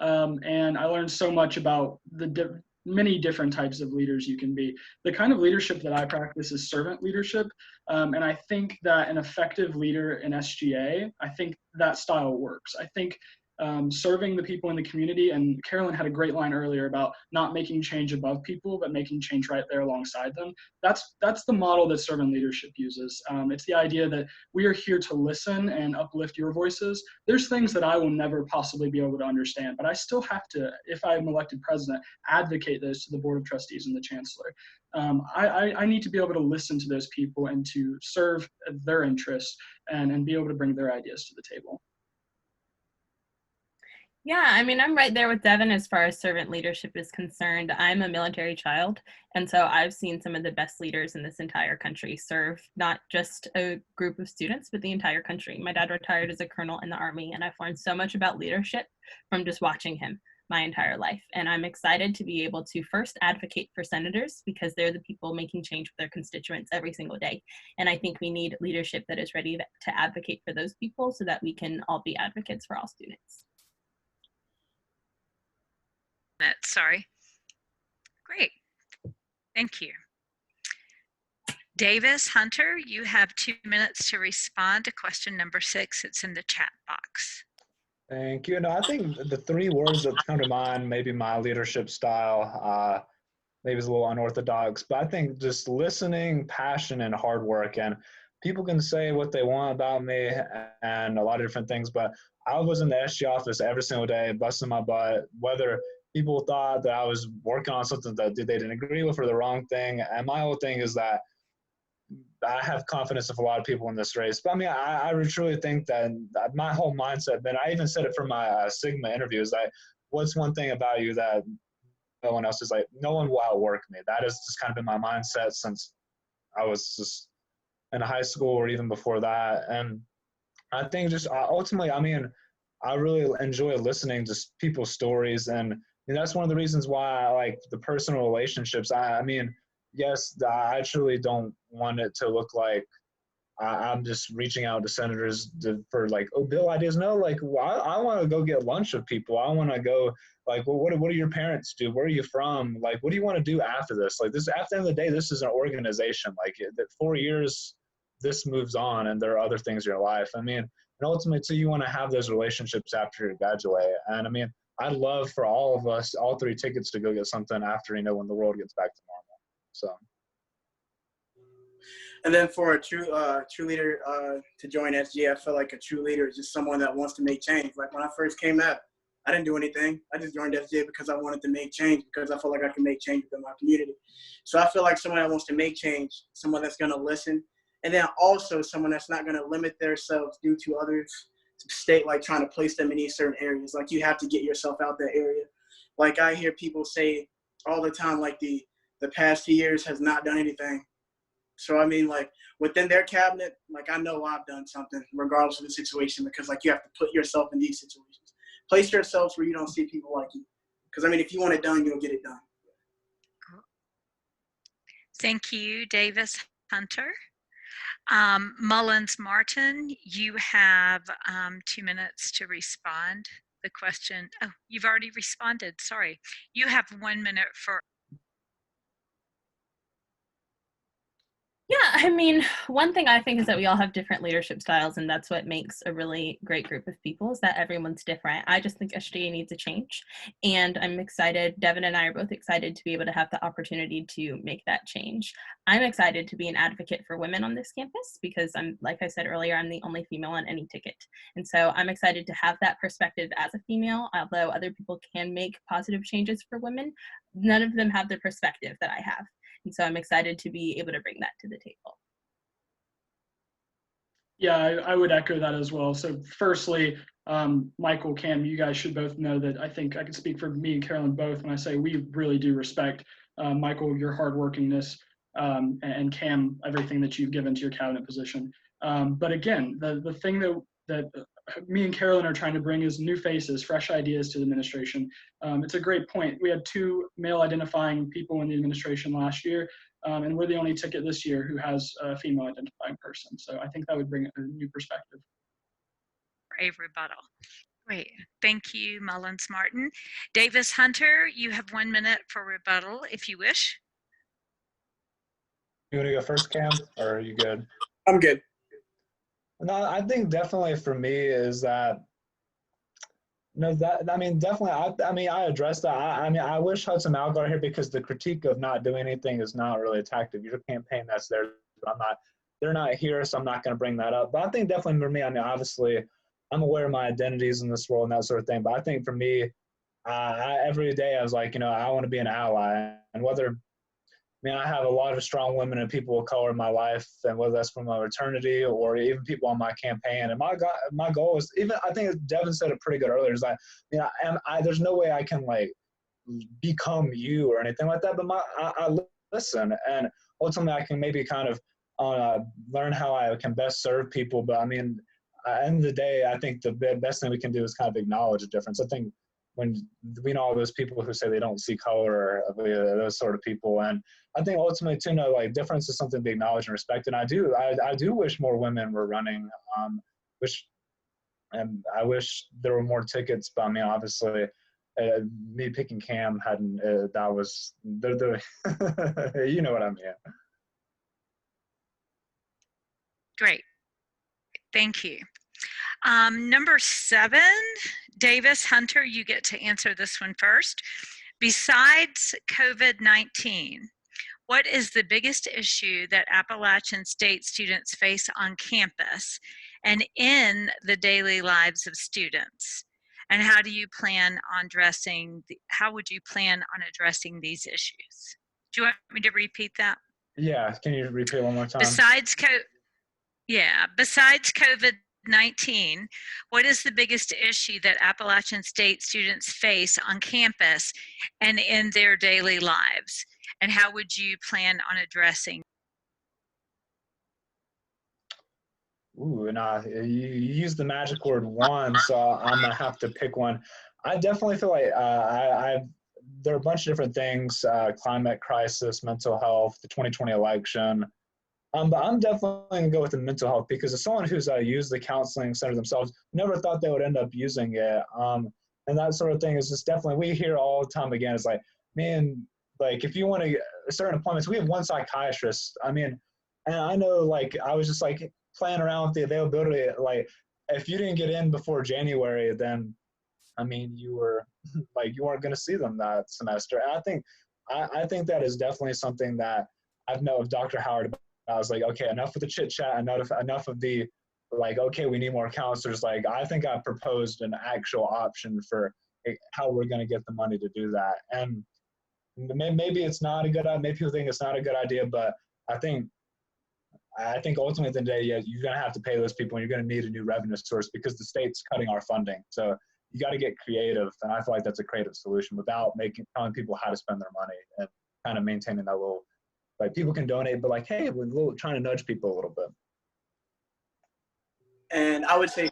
and I learned so much about the many different types of leaders you can be. The kind of leadership that I practice is servant leadership, and I think that an effective leader in SGA, I think that style works. I think serving the people in the community, and Carolyn had a great line earlier about not making change above people, but making change right there alongside them. That's the model that servant leadership uses. It's the idea that we are here to listen and uplift your voices. There's things that I will never possibly be able to understand, but I still have to, if I'm elected president, advocate those to the Board of Trustees and the Chancellor. I need to be able to listen to those people and to serve their interests and be able to bring their ideas to the table. Yeah, I mean, I'm right there with Devin as far as servant leadership is concerned. I'm a military child, and so I've seen some of the best leaders in this entire country serve not just a group of students, but the entire country. My dad retired as a colonel in the Army, and I've learned so much about leadership from just watching him my entire life. And I'm excited to be able to first advocate for senators because they're the people making change for their constituents every single day. And I think we need leadership that is ready to advocate for those people so that we can all be advocates for all students. Sorry. Great. Thank you. Davis Hunter, you have 2 minutes to respond to question number 6. It's in the chat box. Thank you. No, I think the 3 words that come to mind, maybe my leadership style, maybe it's a little unorthodox, but I think just listening, passion, and hard work. And people can say what they want about me and a lot of different things, but I was in the SG office every single day, busting my butt, whether people thought that I was working on something that they didn't agree with or the wrong thing. And my whole thing is that I have confidence of a lot of people in this race. But I mean, I truly think that my whole mindset, and I even said it from my Sigma interview, is that what's one thing about you that no one else is like, no one will outwork me. That has just kind of been my mindset since I was just in high school or even before that. And I think just ultimately, I mean, I really enjoy listening to people's stories, and that's one of the reasons why I like the personal relationships. I mean, yes, I truly don't want it to look like I'm just reaching out to senators for like, oh, bill ideas. No, like, well, I want to go get lunch with people. I want to go, like, well, what do your parents do? Where are you from? Like, what do you want to do after this? Like, this, at the end of the day, this is an organization. Like, that 4 years, this moves on, and there are other things in your life. I mean, and ultimately, too, you want to have those relationships after you graduate. And I mean, I'd love for all of us, all 3 tickets to go get something after, when the world gets back to normal. So. And then for a true leader to join SGA, I feel like a true leader is just someone that wants to make change. Like when I first came out, I didn't do anything. I just joined SGA because I wanted to make change, because I feel like I can make change within my community. So I feel like someone that wants to make change, someone that's going to listen, and then also someone that's not going to limit themselves due to others' state, like trying to place them in these certain areas. Like you have to get yourself out that area. Like I hear people say all the time, like the past 2 years has not done anything. So I mean, like within their cabinet, like I know I've done something regardless of the situation, because like you have to put yourself in these situations. Place yourselves where you don't see people like you, Because I mean, if you want it done, you'll get it done. Thank you, Davis Hunter. Mullins Martin, you have 2 minutes to respond. The question, oh, you've already responded, sorry. You have 1 minute for. Yeah, I mean, one thing I think is that we all have different leadership styles, and that's what makes a really great group of people, is that everyone's different. I just think SGA needs a change, and I'm excited. Devin and I are both excited to be able to have the opportunity to make that change. I'm excited to be an advocate for women on this campus because like I said earlier, I'm the only female on any ticket. And so I'm excited to have that perspective as a female, although other people can make positive changes for women. None of them have the perspective that I have. And so I'm excited to be able to bring that to the table. Yeah, I would echo that as well. So firstly, Michael, Cam, you guys should both know that I think I can speak for me and Carolyn both when I say we really do respect, Michael, your hardworkingness, and Cam, everything that you've given to your cabinet position. But again, the thing that me and Carolyn are trying to bring is new faces, fresh ideas to the administration. It's a great point. We had 2 male identifying people in the administration last year, and we're the only ticket this year who has a female identifying person. So I think that would bring a new perspective. A rebuttal. Great. Thank you, Mullins Martin. Davis Hunter, you have 1 minute for rebuttal if you wish. You want to go first, Cam, or are you good? I'm good. No, I think definitely for me is that, definitely, I addressed that. I wish Hudson Malgar here because the critique of not doing anything is not really a tactic. Your campaign, that's theirs, but they're not here, so I'm not going to bring that up. But I think definitely for me, obviously, I'm aware of my identities in this role and that sort of thing, but I think for me, every day I was like, I want to be an ally, and I have a lot of strong women and people of color in my life, and whether that's from my fraternity or even people on my campaign. And my goal is, even I think Devin said it pretty good earlier, is that there's no way I can like become you or anything like that, but I listen, and ultimately I can maybe kind of learn how I can best serve people. But at the end of the day, I think the best thing we can do is kind of acknowledge a difference. I think when we know all those people who say they don't see color, those sort of people, and I think ultimately too, like difference is something to be acknowledged and respected. And I do wish more women were running. And I wish there were more tickets. But obviously, me picking Cam hadn't. That was you know what I mean. Great. Thank you. Number 7, Davis Hunter, you get to answer this one first. Besides COVID-19, what is the biggest issue that Appalachian State students face on campus and in the daily lives of students? And how would you plan on addressing these issues? Do you want me to repeat that? Yeah, can you repeat it one more time? Besides COVID-19, what is the biggest issue that Appalachian State students face on campus and in their daily lives? And how would you plan on addressing? Ooh, you use the magic word one, so I'm gonna have to pick one. I definitely feel like there are a bunch of different things: climate crisis, mental health, the 2020 election. But I'm definitely gonna go with the mental health because as someone who's used the counseling center themselves, never thought they would end up using it. And that sort of thing is just definitely, we hear all the time again, it's like, man, like if you want to get certain appointments, we have one psychiatrist. And I know, like, I was just like playing around with the availability. Like, if you didn't get in before January, then you were like, you weren't going to see them that semester. And I think that is definitely something that I've known with Dr. Howard about. I was like, okay, enough of the chit chat, enough of the like, okay, we need more counselors. Like, I think I proposed an actual option for how we're going to get the money to do that. And maybe it's not a good idea. Maybe people think it's not a good idea, but I think ultimately at the end of the day, yeah, you're going to have to pay those people, and you're going to need a new revenue source because the state's cutting our funding. So you got to get creative, and I feel like that's a creative solution without telling people how to spend their money and kind of maintaining that little, like, people can donate, but like, hey, we're trying to nudge people a little bit. And I would say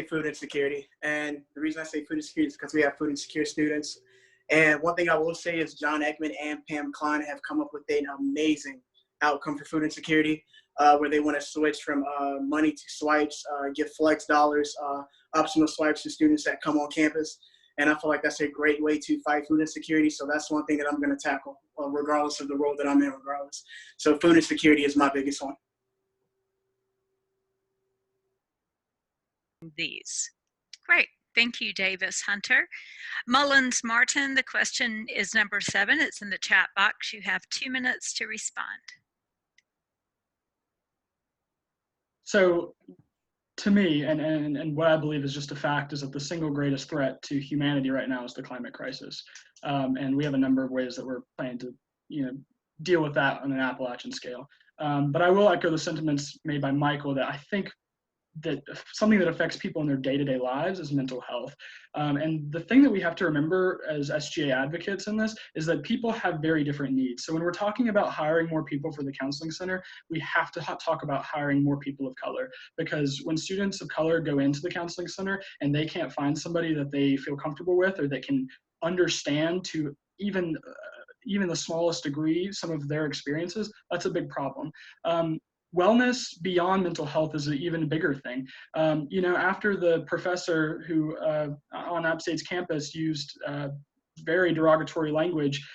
food insecurity. And the reason I say food insecurity is because we have food insecure students. And one thing I will say is John Ekman and Pam Klein have come up with an amazing outcome for food insecurity, where they want to switch from money to swipes, give flex dollars, optional swipes to students that come on campus. And I feel like that's a great way to fight food insecurity. So that's one thing that I'm going to tackle, regardless of the role that I'm in, regardless. So food insecurity is my biggest one. These. Great. Thank you, Davis Hunter. Mullins Martin, the question is number 7. It's in the chat box. You have 2 minutes to respond. So to me, and what I believe is just a fact, is that the single greatest threat to humanity right now is the climate crisis. And we have a number of ways that we're planning to, deal with that on an Appalachian scale. But I will echo the sentiments made by Michael that I think that something that affects people in their day-to-day lives is mental health. And the thing that we have to remember as SGA advocates in this is that people have very different needs. So when we're talking about hiring more people for the counseling center, we have to talk about hiring more people of color, because when students of color go into the counseling center and they can't find somebody that they feel comfortable with or that can understand to even the smallest degree some of their experiences, that's a big problem. Wellness beyond mental health is an even bigger thing. After the professor who on App State's campus used very derogatory language,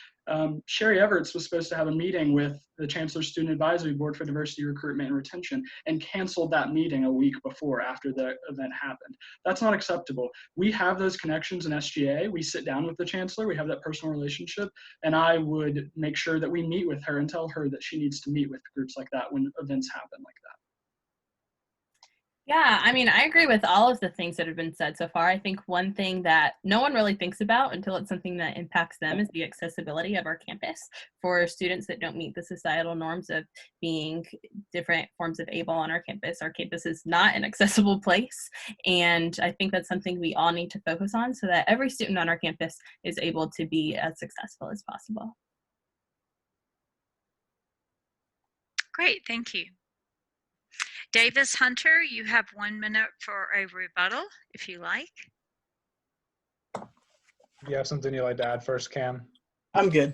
Sherry Everts was supposed to have a meeting with the Chancellor's Student Advisory Board for Diversity, Recruitment, and Retention, and canceled that meeting a week before after the event happened. That's not acceptable. We have those connections in SGA. We sit down with the Chancellor. We have that personal relationship, and I would make sure that we meet with her and tell her that she needs to meet with groups like that when events happen like that. Yeah, I mean, I agree with all of the things that have been said so far. I think one thing that no one really thinks about until it's something that impacts them is the accessibility of our campus for students that don't meet the societal norms of being different forms of able on our campus. Our campus is not an accessible place, and I think that's something we all need to focus on so that every student on our campus is able to be as successful as possible. Great, thank you. Davis Hunter, you have 1 minute for a rebuttal, if you like. You have something you'd like to add first, Cam? I'm good.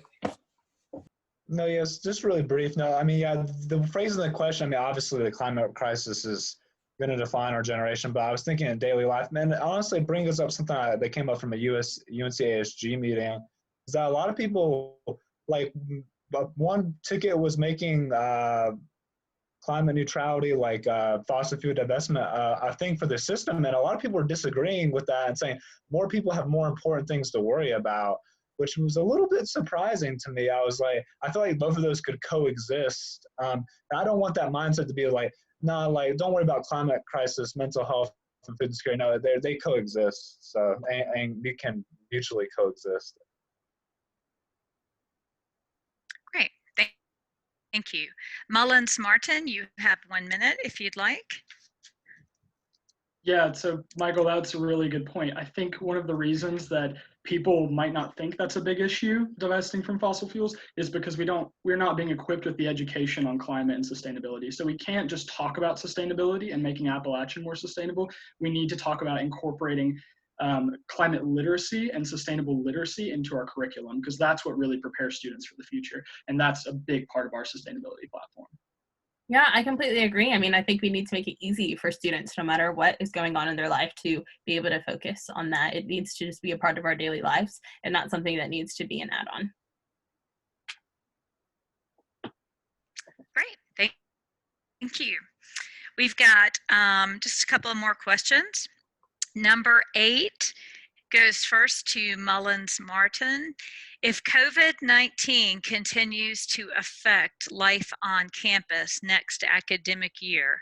No, yes, just really brief. No, I mean, yeah, the phrase in the question, I mean, obviously the climate crisis is going to define our generation, but I was thinking in daily life, man, it honestly brings us up something that came up from a UNC-ASG meeting, is that a lot of people, like, one ticket was making climate neutrality, like fossil fuel divestment, a thing for the system. And a lot of people are disagreeing with that and saying more people have more important things to worry about, which was a little bit surprising to me. I was like, I feel like both of those could coexist. I don't want that mindset to be like, nah, like, don't worry about climate crisis, mental health, and food security. No, they coexist. So, and we can mutually coexist. Great. Thank you. Mullins Martin, you have 1 minute if you'd like. Yeah, so Michael, that's a really good point. I think one of the reasons that people might not think that's a big issue, divesting from fossil fuels, is because we're not being equipped with the education on climate and sustainability. So we can't just talk about sustainability and making Appalachian more sustainable. We need to talk about incorporating climate literacy and sustainable literacy into our curriculum, because that's what really prepares students for the future. And that's a big part of our sustainability platform. Yeah, I completely agree. I mean, I think we need to make it easy for students, no matter what is going on in their life, to be able to focus on that. It needs to just be a part of our daily lives and not something that needs to be an add-on. Great, thank you. We've got just a couple of more questions. Number 8 goes first to Mullins Martin. If COVID-19 continues to affect life on campus next academic year,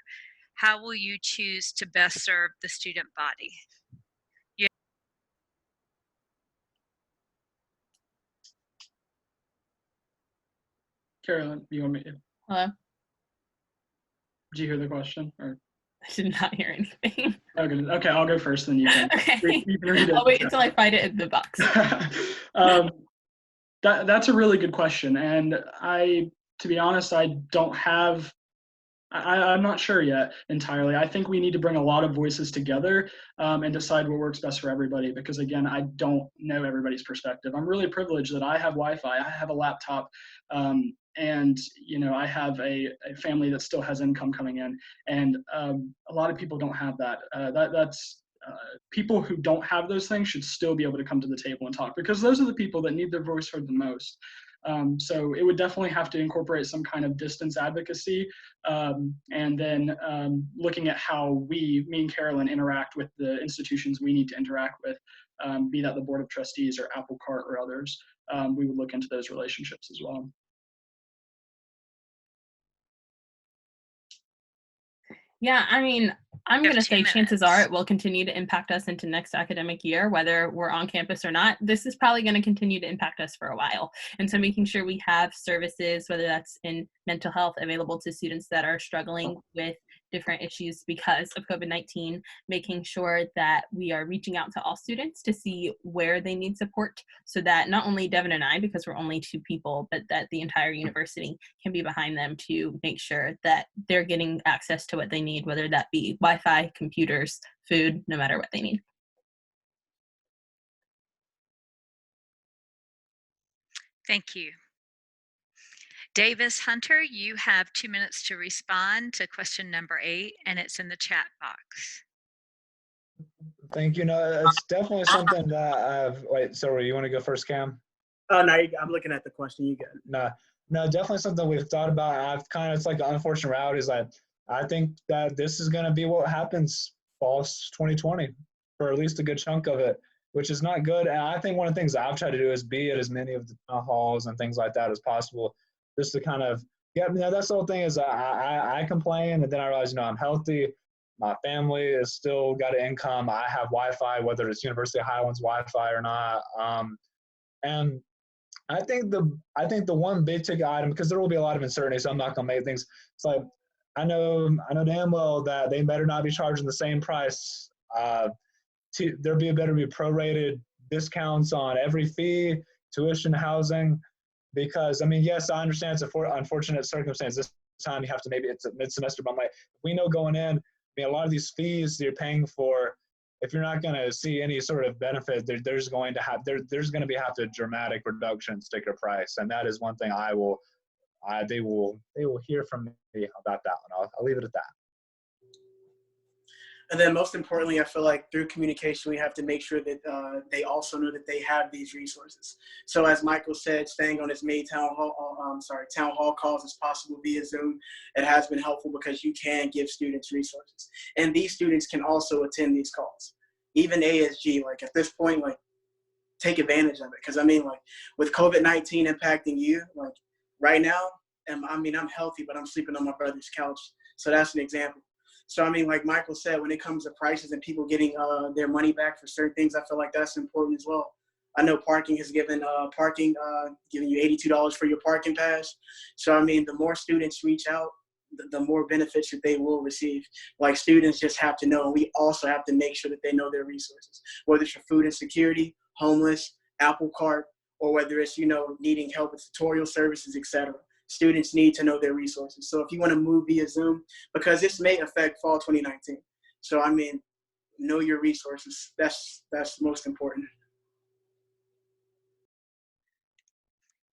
how will you choose to best serve the student body? Carolyn, you want me to? Hello? Did you hear the question? Or? I did not hear anything. Okay, I'll go first, then you can. Okay. You can read it. I'll wait until I find it in the box. That's a really good question, and to be honest, I don't have I'm not sure yet entirely. I think we need to bring a lot of voices together and decide what works best for everybody, because again, I don't know everybody's perspective. I'm really privileged that I have Wi-Fi, I have a laptop, and I have a family that still has income coming in, and a lot of people don't have that. People who don't have those things should still be able to come to the table and talk, because those are the people that need their voice heard the most. So it would definitely have to incorporate some kind of distance advocacy, and then looking at how me and Carolyn interact with the institutions we need to interact with, be that the Board of Trustees or Apple Cart or others. We would look into those relationships as well. Yeah, I mean, I'm going to say chances are minutes. it will continue to impact us into next academic year, whether we're on campus or not. This is probably going to continue to impact us for a while. And so making sure we have services, whether that's in mental health, available to students that are struggling with different issues because of COVID-19, making sure that we are reaching out to all students to see where they need support, so that not only Devin and I, because we're only 2 people, but that the entire university can be behind them to make sure that they're getting access to what they need, whether that be Wi-Fi, computers, food, no matter what they need. Thank you. Davis Hunter, you have 2 minutes to respond to question number 8, and it's in the chat box. Thank you. No, it's definitely something that I've, wait, sorry, you want to go first, Cam? Oh, no, I'm looking at the question. You got it. No, definitely something we've thought about. I've kind of, it's like an unfortunate reality is that I think that this is going to be what happens fall 2020 for at least a good chunk of it, which is not good. And I think one of the things I've tried to do is be at as many of the town halls and things like that as possible, just to kind of, that's the whole thing is I complain, and then I realize, I'm healthy. My family has still got an income. I have Wi-Fi, whether it's University of Highlands Wi-Fi or not. And I think the one big ticket item, because there will be a lot of uncertainty, so I'm not gonna make things. It's like I know damn well that they better not be charging the same price. There better be prorated discounts on every fee, tuition, housing, because yes, I understand it's a unfortunate circumstance. This time you have to, maybe it's a mid-semester, but we know going in, a lot of these fees you're paying for, if you're not going to see any sort of benefit, there's going to have to dramatic reduction in sticker price, and that is one thing they will hear from me about that one. I'll leave it at that. And then most importantly, I feel like through communication, we have to make sure that they also know that they have these resources. So as Michael said, staying on as many town hall calls as possible via Zoom, it has been helpful because you can give students resources. And these students can also attend these calls. Even ASG, at this point, take advantage of it. Because with COVID-19 impacting you, right now, I'm healthy, but I'm sleeping on my brother's couch. So that's an example. So, like Michael said, when it comes to prices and people getting their money back for certain things, I feel like that's important as well. I know parking has giving you $82 for your parking pass. So, the more students reach out, the more benefits that they will receive. Students just have to know, and we also have to make sure that they know their resources, whether it's for food insecurity, homeless, Apple Cart, or whether it's, needing help with tutorial services, etc. Students need to know their resources. So if you want to move via Zoom, because this may affect fall 2019. So, know your resources. That's most important.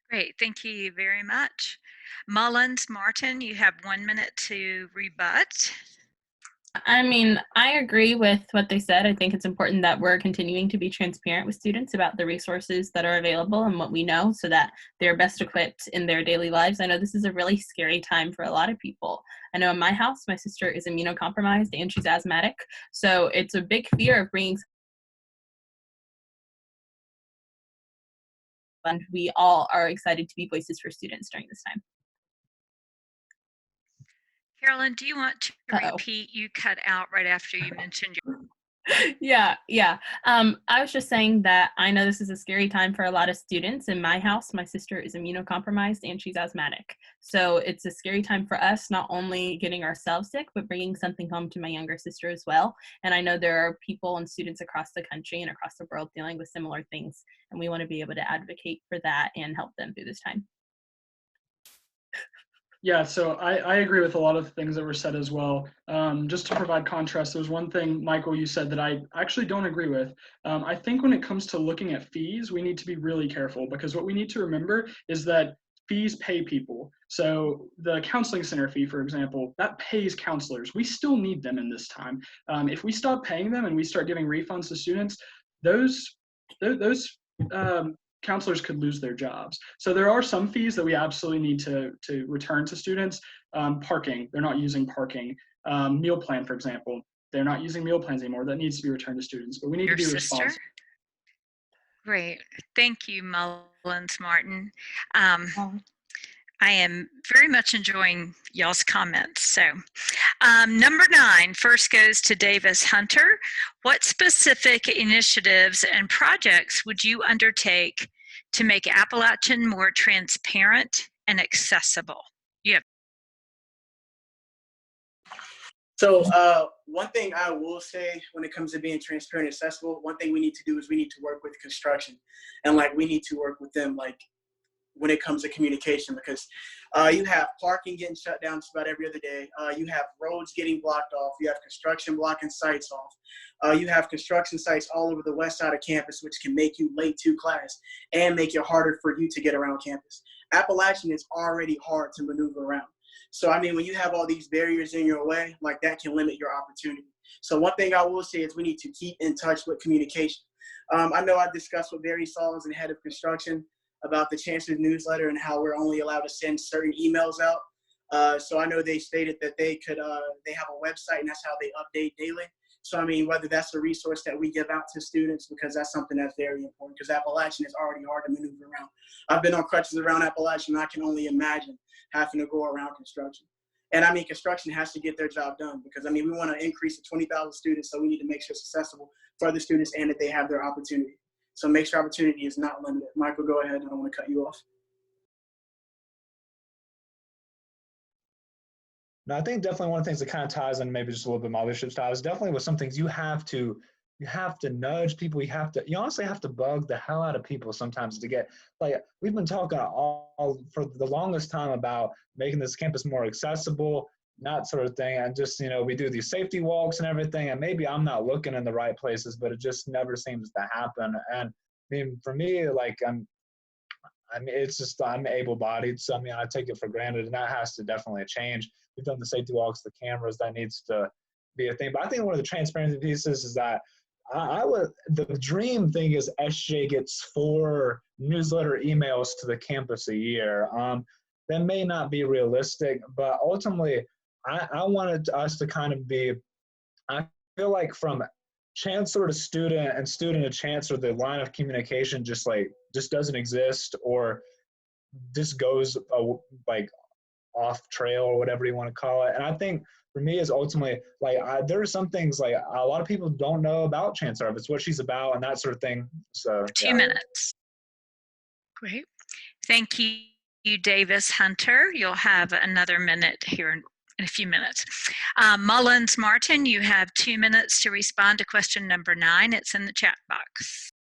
Great, thank you very much. Mullins Martin, you have 1 minute to rebut. I agree with what they said. I think it's important that we're continuing to be transparent with students about the resources that are available and what we know, so that they're best equipped in their daily lives. I know this is a really scary time for a lot of people. I know in my house, my sister is immunocompromised and she's asthmatic. So it's a big fear of bringing, and we all are excited to be voices for students during this time. Carolyn, do you want to repeat? You cut out right after you mentioned your... Yeah. I was just saying that I know this is a scary time for a lot of students. In my house, my sister is immunocompromised and she's asthmatic. So it's a scary time for us, not only getting ourselves sick, but bringing something home to my younger sister as well. And I know there are people and students across the country and across the world dealing with similar things. And we want to be able to advocate for that and help them through this time. Yeah, so I agree with a lot of the things that were said as well. Just to provide contrast, there's one thing, Michael, you said that I actually don't agree with. I think when it comes to looking at fees, we need to be really careful, because what we need to remember is that fees pay people. So the counseling center fee, for example, that pays counselors. We still need them in this time. If we stop paying them and we start giving refunds to students, those counselors could lose their jobs. So there are some fees that we absolutely need to return to students. Parking, they're not using parking. Meal plan, for example, they're not using meal plans anymore. That needs to be returned to students, but we need to be responsible. Great. Thank you, Mullins Martin. I am very much enjoying y'all's comments. So number 9 first goes to Davis Hunter. What specific initiatives and projects would you undertake to make Appalachian more transparent and accessible? So one thing I will say when it comes to being transparent and accessible, one thing we need to do is we need to work with construction, and like we need to work with them like when it comes to communication, because you have parking getting shut down just about every other day. You have roads getting blocked off. You have construction blocking sites off. You have construction sites all over the west side of campus, which can make you late to class and make it harder for you to get around campus. Appalachian is already hard to maneuver around. So, I mean, when you have all these barriers in your way, like that can limit your opportunity. So one thing I will say is we need to keep in touch with communication. I know I discussed with Barry Saul's and head of construction about the Chancellor's newsletter and how we're only allowed to send certain emails out. So I know they stated that they have a website and that's how they update daily. So I mean, whether that's a resource that we give out to students, because that's something that's very important, because Appalachian is already hard to maneuver around. I've been on crutches around Appalachian, and I can only imagine having to go around construction. And I mean, construction has to get their job done, because I mean, we want to increase to 20,000 students, so we need to make sure it's accessible for other students and that they have their opportunity. So make sure opportunity is not limited. Michael, go ahead. I don't want to cut you off. No, I think definitely one of the things that kind of ties in maybe just a little bit my leadership style is definitely with some things you have to nudge people. You honestly have to bug the hell out of people sometimes to get, like, we've been talking all for the longest time about making this campus more accessible, that sort of thing. And just, we do these safety walks and everything, and maybe I'm not looking in the right places, but it just never seems to happen. And I mean, for me, like, it's just, I'm able-bodied, so I mean, I take it for granted, and that has to definitely change. We've done the safety walks, the cameras, that needs to be a thing. But I think one of the transparency pieces is that the dream thing is SGA gets 4 newsletter emails to the campus a year. That may not be realistic, but ultimately, I wanted us to kind of be, I feel like from chancellor to student and student to chancellor, the line of communication just doesn't exist, or just goes like off trail, or whatever you want to call it. And I think for me is ultimately, like, there are some things like a lot of people don't know about Chancellor, if it's what she's about and that sort of thing. So 2 minutes. Great. Thank you, Davis Hunter. You'll have another minute here in a few minutes. Mullins Martin, you have 2 minutes to respond to question number 9. It's in the chat box.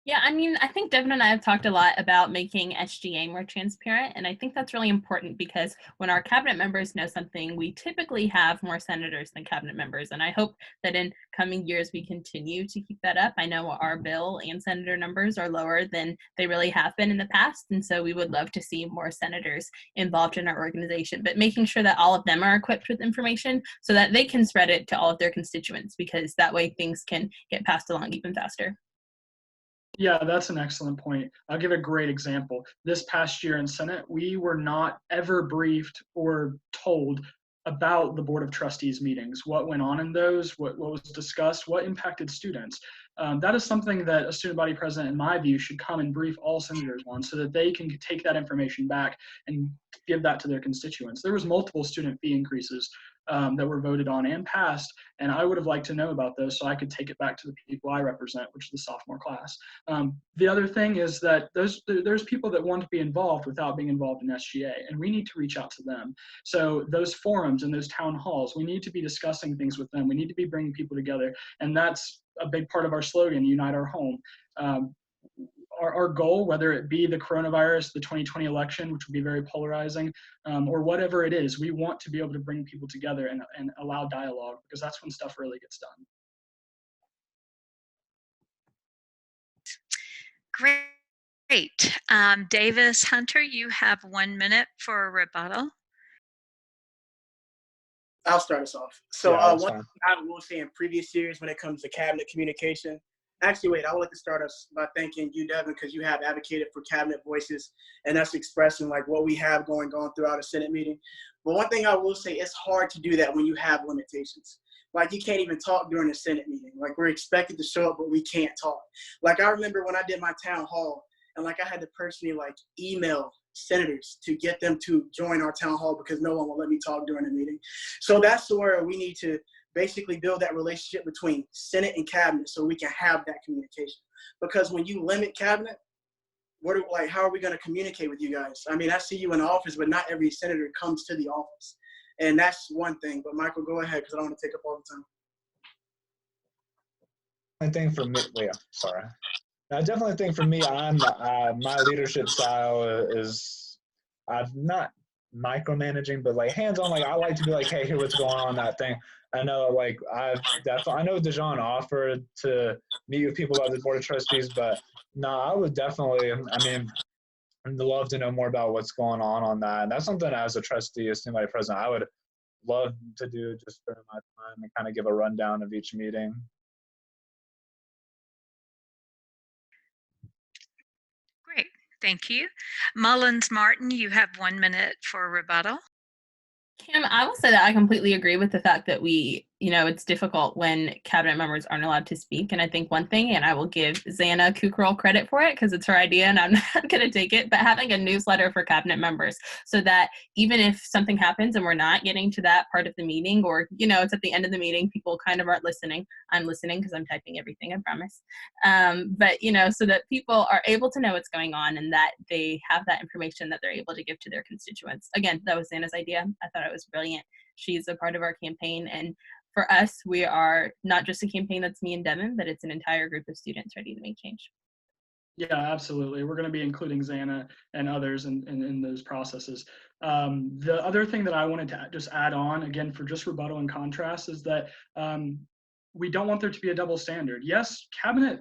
Yeah, I mean, I think Devin and I have talked a lot about making SGA more transparent, and I think that's really important because when our cabinet members know something, we typically have more senators than cabinet members, and I hope that in coming years we continue to keep that up. I know our bill and senator numbers are lower than they really have been in the past, and so we would love to see more senators involved in our organization, but making sure that all of them are equipped with information so that they can spread it to all of their constituents, because that way things can get passed along even faster. Yeah, that's an excellent point. I'll give a great example. This past year in Senate, we were not ever briefed or told about the Board of Trustees meetings, what went on in those, what was discussed, what impacted students. That is something that a student body president, in my view, should come and brief all senators on, so that they can take that information back and give that to their constituents. There was multiple student fee increases that were voted on and passed, and I would have liked to know about those so I could take it back to the people I represent, which is the sophomore class. The other thing is that there's people that want to be involved without being involved in SGA, and we need to reach out to them. So those forums and those town halls, we need to be discussing things with them. We need to be bringing people together, and that's a big part of our slogan, Unite Our Home. our goal, whether it be the coronavirus, the 2020 election, which would be very polarizing, or whatever it is, we want to be able to bring people together and allow dialogue, because that's when stuff really gets done. Great. Davis Hunter, you have 1 minute for a rebuttal. I'll start us off. So Yeah, one thing I will say in previous years when it comes to cabinet communication, actually, wait, I would like to start us by thanking you, Devin, because you have advocated for cabinet voices and us expressing like what we have going on throughout a Senate meeting. But one thing I will say, it's hard to do that when you have limitations. Like you can't even talk during a Senate meeting. Like we're expected to show up, but we can't talk. Like I remember when I did my town hall and like I had to personally like email senators to get them to join our town hall because no one will let me talk during the meeting. So that's where we need to basically build that relationship between Senate and cabinet so we can have that communication. Because when you limit cabinet, how are we going to communicate with you guys? I mean, I see you in the office, but not every senator comes to the office. And that's one thing. But Michael, go ahead, because I don't want to take up all the time. I think for me, yeah, sorry. I definitely think for me, my leadership style is I'm not micromanaging, but like hands-on. Like I like to be like, hey, here what's going on that thing. I know, like I know Dejan offered to meet with people about the board of trustees, but no, I would definitely. I mean, I'd love to know more about what's going on that. And that's something as a trustee, as student body president, I would love to do just during my time and kind of give a rundown of each meeting. Great, thank you. Mullins Martin, you have 1 minute for a rebuttal. Kim, I will say that I completely agree with the fact that it's difficult when cabinet members aren't allowed to speak. And I think one thing, and I will give Xana Kukral credit for it because it's her idea and I'm not going to take it, but having a newsletter for cabinet members so that even if something happens and we're not getting to that part of the meeting or, it's at the end of the meeting, people kind of aren't listening. I'm listening because I'm typing everything, I promise. But so that people are able to know what's going on and that they have that information that they're able to give to their constituents. Again, that was Xana's idea. I thought it was brilliant. She's a part of our campaign. And for us, we are not just a campaign that's me and Devin, but it's an entire group of students ready to make change. Yeah, absolutely. We're going to be including Xana and others in those processes. The other thing that I wanted to just add on, again, for just rebuttal and contrast, is that we don't want there to be a double standard. Yes, cabinet,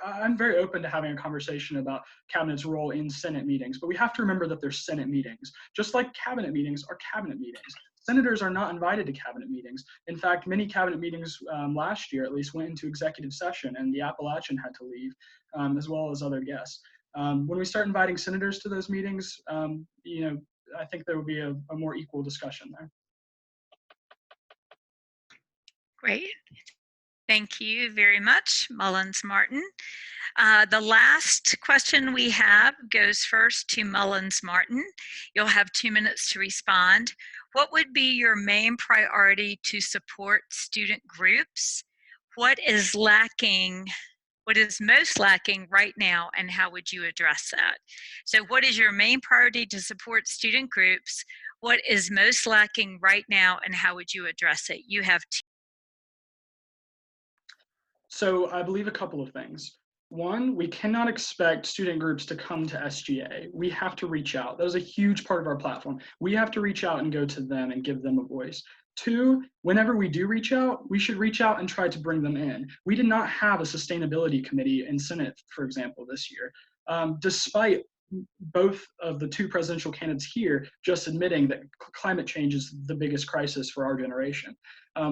I'm very open to having a conversation about cabinet's role in Senate meetings, but we have to remember that they're Senate meetings. Just like cabinet meetings are cabinet meetings. Senators are not invited to cabinet meetings. In fact, many cabinet meetings last year at least went into executive session and the Appalachian had to leave, as well as other guests. When we start inviting senators to those meetings, I think there will be a more equal discussion there. Great. Thank you very much, Mullins Martin. The last question we have goes first to Mullins Martin. You'll have 2 minutes to respond. What would be your main priority to support student groups? What is lacking? What is most lacking right now, and how would you address that? So what is your main priority to support student groups? What is most lacking right now, and how would you address it? You have So I believe a couple of things. One, we cannot expect student groups to come to SGA. We have to reach out. That is a huge part of our platform. We have to reach out and go to them and give them a voice. Two, whenever we do reach out, we should reach out and try to bring them in. We did not have a sustainability committee in Senate, for example, this year, despite both of the two presidential candidates here just admitting that climate change is the biggest crisis for our generation.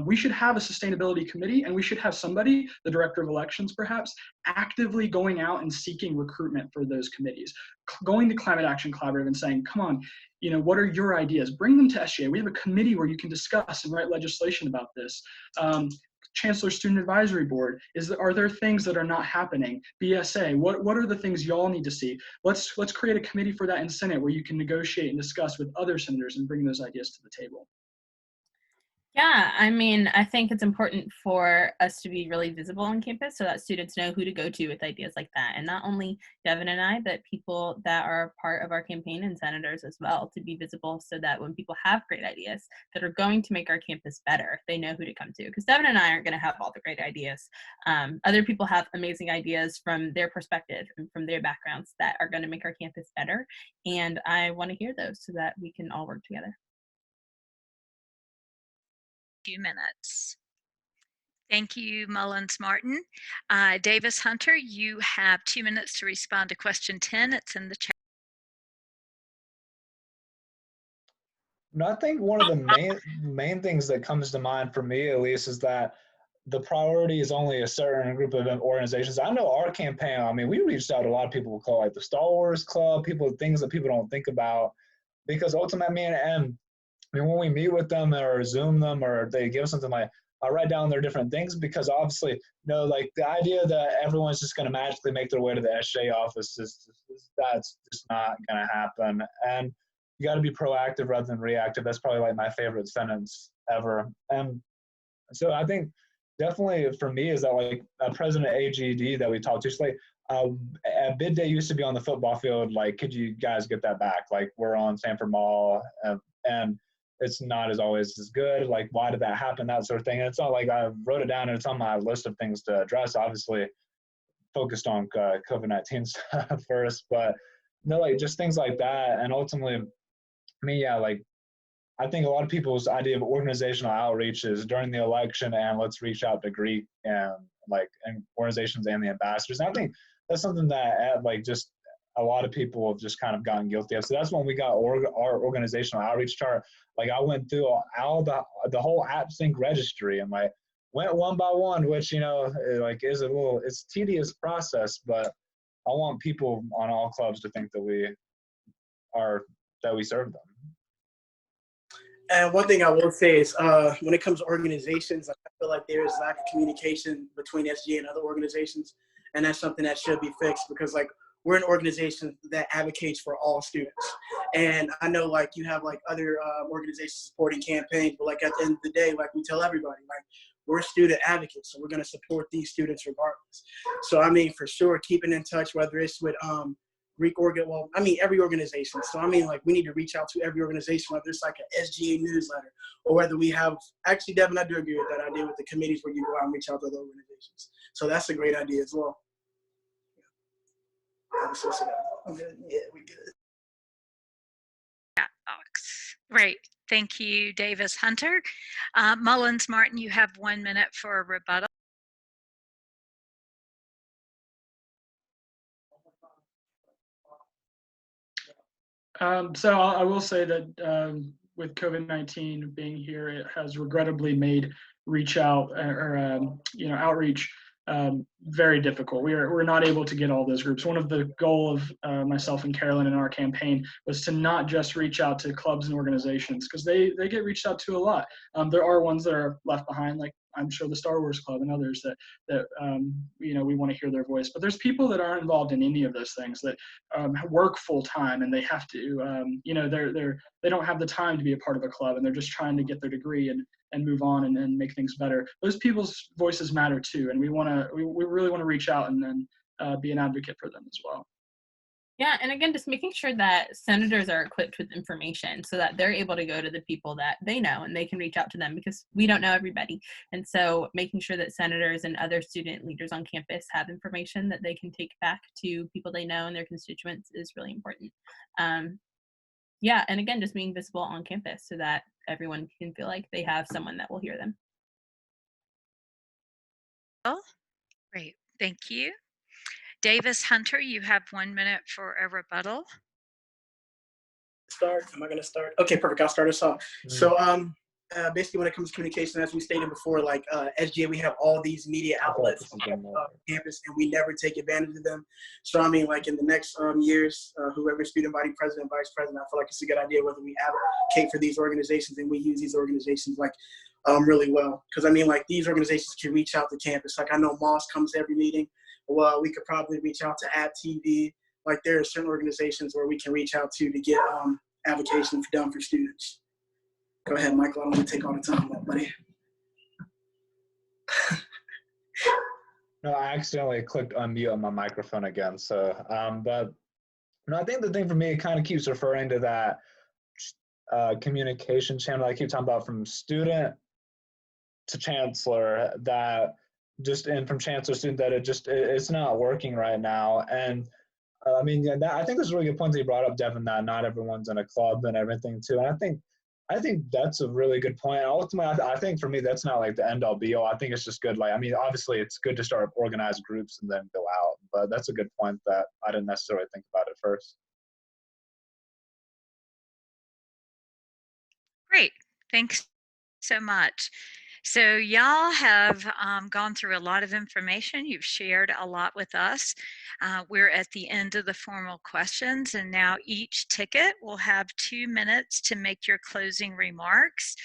We should have a sustainability committee, and we should have somebody, the director of elections perhaps, actively going out and seeking recruitment for those committees, going to Climate Action Collaborative and saying, come on, what are your ideas? Bring them to SGA. We have a committee where you can discuss and write legislation about this. Chancellor Student Advisory Board, are there things that are not happening? BSA, what are the things y'all need to see? Let's create a committee for that in Senate where you can negotiate and discuss with other senators and bring those ideas to the table. Yeah, I mean, I think it's important for us to be really visible on campus so that students know who to go to with ideas like that. And not only Devin and I, but people that are part of our campaign and senators as well, to be visible so that when people have great ideas that are going to make our campus better, they know who to come to. Because Devin and I aren't going to have all the great ideas. Other people have amazing ideas from their perspective and from their backgrounds that are going to make our campus better. And I want to hear those so that we can all work together. Few minutes. Thank you, Mullins Martin. Davis Hunter, you have 2 minutes to respond to question 10. It's in the chat. No, I think one of the main things that comes to mind for me, at least, is that the priority is only a certain group of organizations. I know our campaign, I mean, we reached out to a lot of people who call like the Star Wars Club, things that people don't think about, because ultimately, I mean, when we meet with them or Zoom them or they give us something like, I write down their different things, because obviously, like the idea that everyone's just going to magically make their way to the SGA office that's just not going to happen. And you got to be proactive rather than reactive. That's probably like my favorite sentence ever. And so I think definitely for me is that like President AGD that we talked to, she's like, a bid day used to be on the football field. Like, could you guys get that back? Like, we're on Sanford Mall, and it's not as always as good. Like, why did that happen? That sort of thing. And it's not like I wrote it down and it's on my list of things to address. Obviously, focused on COVID-19 stuff first, but like just things like that. And ultimately, I mean, yeah, like I think a lot of people's idea of organizational outreach is during the election and let's reach out to greet and organizations and the ambassadors. And I think that's something that like just a lot of people have just kind of gotten guilty of. So that's when we got our organizational outreach chart. Like I went through all the whole AppSync registry and like went one by one, which, like is it's a tedious process, but I want people on all clubs to think that we serve them. And one thing I will say is when it comes to organizations, I feel like there is lack of communication between SGA and other organizations. And that's something that should be fixed, because like we're an organization that advocates for all students. And I know like you have like other organizations supporting campaigns, but like at the end of the day, like we tell everybody, like we're student advocates, so we're going to support these students regardless. So I mean, for sure, keeping in touch, whether it's with every organization. So I mean, like we need to reach out to every organization, whether it's like an SGA newsletter or whether we have, actually, Devin, I do agree with that idea with the committees where you go out and reach out to other organizations. So that's a great idea as well. I'm good. Yeah, we good. Chat box. Great. Thank you, Davis Hunter. Mullins Martin, you have 1 minute for a rebuttal. So I will say that with COVID-19 being here, it has regrettably made reach out or outreach very difficult. We're not able to get all those groups. One of the goal of myself and Carolyn in our campaign was to not just reach out to clubs and organizations, because they get reached out to a lot. There are ones that are left behind, like I'm sure the Star Wars Club and others that we want to hear their voice. But there's people that aren't involved in any of those things that work full time, and they have to they don't have the time to be a part of a club, and they're just trying to get their degree and move on and make things better. Those people's voices matter too, and we really want to reach out and then be an advocate for them as well. Yeah, and again, just making sure that senators are equipped with information so that they're able to go to the people that they know and they can reach out to them, because we don't know everybody. And so making sure that senators and other student leaders on campus have information that they can take back to people they know and their constituents is really important. Yeah, and again, just being visible on campus so that everyone can feel like they have someone that will hear them. Oh, great. Thank you. Davis Hunter, you have 1 minute for a rebuttal. Am I going to start? Okay, perfect. I'll start us off. So basically when it comes to communication, as we stated before, like SGA, we have all these media outlets on campus and we never take advantage of them. So I mean, like in the next years, whoever student body president, vice president, I feel like it's a good idea whether we advocate for these organizations and we use these organizations like really well. Because I mean, like these organizations can reach out to campus. Like I know Moss comes to every meeting. Well, we could probably reach out to App TV. Like there are certain organizations where we can reach out to get advocacy done for students. Go ahead, Michael. I don't want to take all the time up, buddy. No, I accidentally clicked unmute on my microphone again. So, but no, I think the thing for me, it kind of keeps referring to that communication channel I keep talking about from student to chancellor, that just, and from chancellor to student, that it's not working right now. And I mean, yeah, I think that's a really good point that you brought up, Devin, that not everyone's in a club and everything too. And I think that's a really good point. Ultimately, I think for me, that's not like the end all be all. I think it's just good. Like, I mean, obviously it's good to start organized groups and then go out, but that's a good point that I didn't necessarily think about at first. Great, thanks so much. So y'all have gone through a lot of information. You've shared a lot with us. We're at the end of the formal questions, and now each ticket will have 2 minutes to make your closing remarks,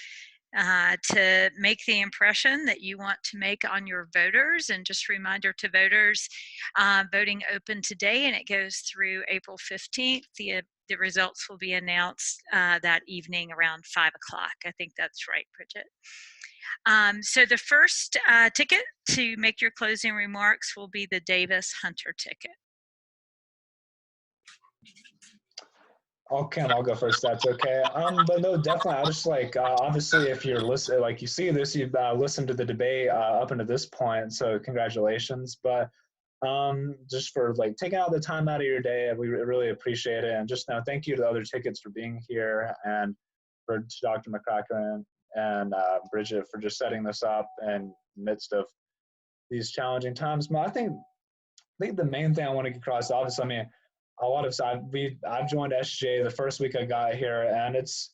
to make the impression that you want to make on your voters. And just a reminder to voters, voting open today, and it goes through April 15th. The results will be announced that evening around 5 o'clock. I think that's right, Bridget. So the first ticket to make your closing remarks will be the Davis-Hunter ticket. Okay, I'll go first. That's okay. But no, definitely. I just like obviously, if you're listening, like you see this, you've listened to the debate up until this point. So congratulations. But just for like taking out the time out of your day, we really appreciate it. And just now, thank you to the other tickets for being here, and for Dr. McCracken and Bridget for just setting this up in the midst of these challenging times. But I think the main thing I want to get across, obviously, I mean, a lot of I've joined SGA the first week I got here, and it's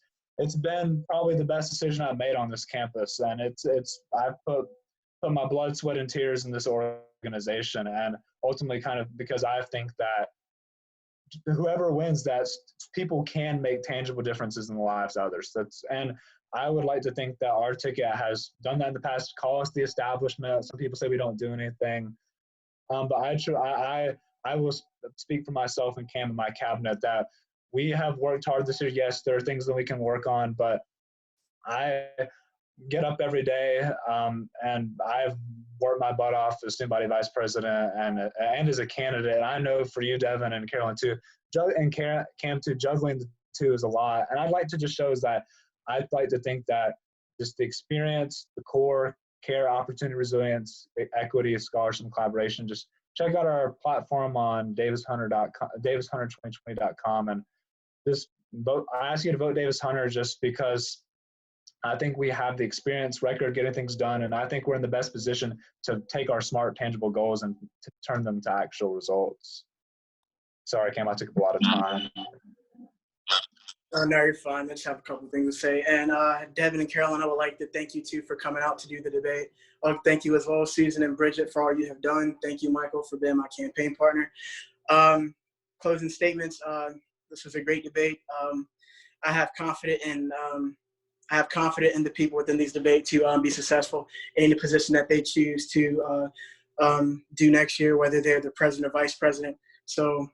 been probably the best decision I've made on this campus. And I've put my blood, sweat, and tears in this organization, and ultimately, kind of because I think that whoever wins, that people can make tangible differences in the lives of others. And I would like to think that our ticket has done that in the past. Call us the establishment. Some people say we don't do anything, but I will speak for myself and Cam and my cabinet that we have worked hard this year. Yes, there are things that we can work on, but I get up every day, and I've worked my butt off as student body vice president and as a candidate. And I know for you, Devin, and Carolyn too, and Cam too, juggling the two is a lot. And I'd like to just show is that I'd like to think that just the experience, the core, care, opportunity, resilience, equity, scholarship, and collaboration. Just check out our platform on davishunter2020.com, and just vote. I ask you to vote Davis Hunter just because I think we have the experience, record, getting things done, and I think we're in the best position to take our smart, tangible goals and to turn them to actual results. Sorry, Cam, I took up a lot of time. No, you're fine. I just have a couple of things to say. And Devin and Carolyn, I would like to thank you too for coming out to do the debate. Thank you as well, Susan and Bridget, for all you have done. Thank you, Michael, for being my campaign partner. Closing statements. This was a great debate. I have confidence in the people within these debates to be successful in the position that they choose to do next year, whether they're the president or vice president. So.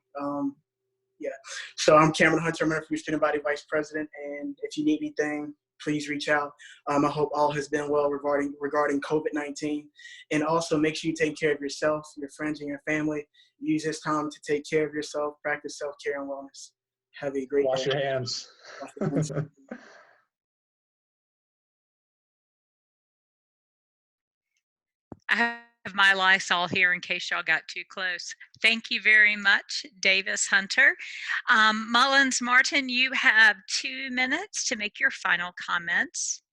Yeah, so I'm Cameron Hunter. I'm running for student body vice president, and if you need anything, please reach out. I hope all has been well regarding COVID-19, and also make sure you take care of yourself, your friends, and your family. Use this time to take care of yourself, practice self-care and wellness. Have a great day. Wash your hands. I have my Lysol here in case y'all got too close. Thank you very much, Davis Hunter. Mullins Martin, you have 2 minutes to make your final comments.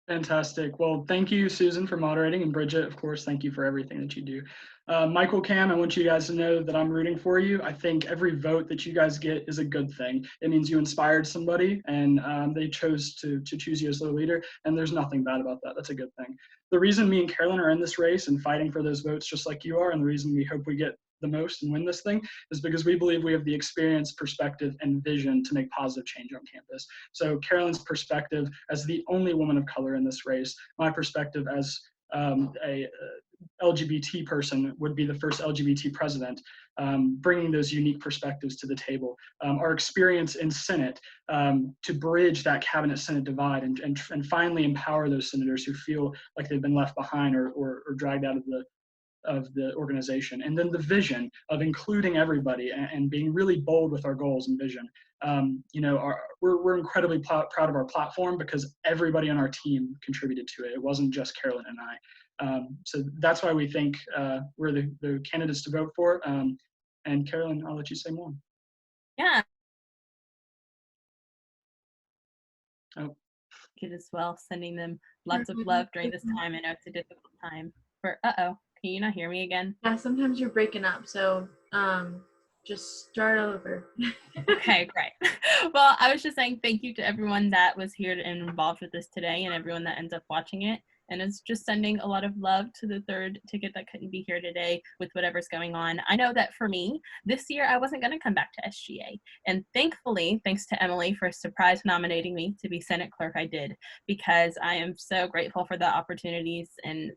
Fantastic. Well, thank you, Susan, for moderating, and Bridget, of course, thank you for everything that you do. Michael, Cam, I want you guys to know that I'm rooting for you. I think every vote that you guys get is a good thing. It means you inspired somebody, and they chose to choose you as their leader, and there's nothing bad about that. That's a good thing. The reason me and Carolyn are in this race and fighting for those votes just like you are, and the reason we hope we get the most and win this thing, is because we believe we have the experience, perspective, and vision to make positive change on campus. So Carolyn's perspective as the only woman of color in this race, my perspective as a LGBT person would be the first LGBT president, bringing those unique perspectives to the table. Our experience in Senate to bridge that cabinet-Senate divide and finally empower those senators who feel like they've been left behind or dragged out of the organization. And then the vision of including everybody and being really bold with our goals and vision. We're incredibly proud of our platform because everybody on our team contributed to it. It wasn't just Carolyn and I. So that's why we think we're the candidates to vote for. And Carolyn, I'll let you say more. Yeah. Oh. Good as well, sending them lots of love during this time. I know it's a difficult time for, can you not hear me again? Yeah, sometimes you're breaking up, so just start over. Okay, great. Well, I was just saying thank you to everyone that was here and involved with this today and everyone that ends up watching it. And it's just sending a lot of love to the third ticket that couldn't be here today with whatever's going on. I know that for me, this year I wasn't going to come back to SGA. And thankfully, thanks to Emily for surprise nominating me to be Senate clerk, I did, because I am so grateful for the opportunities and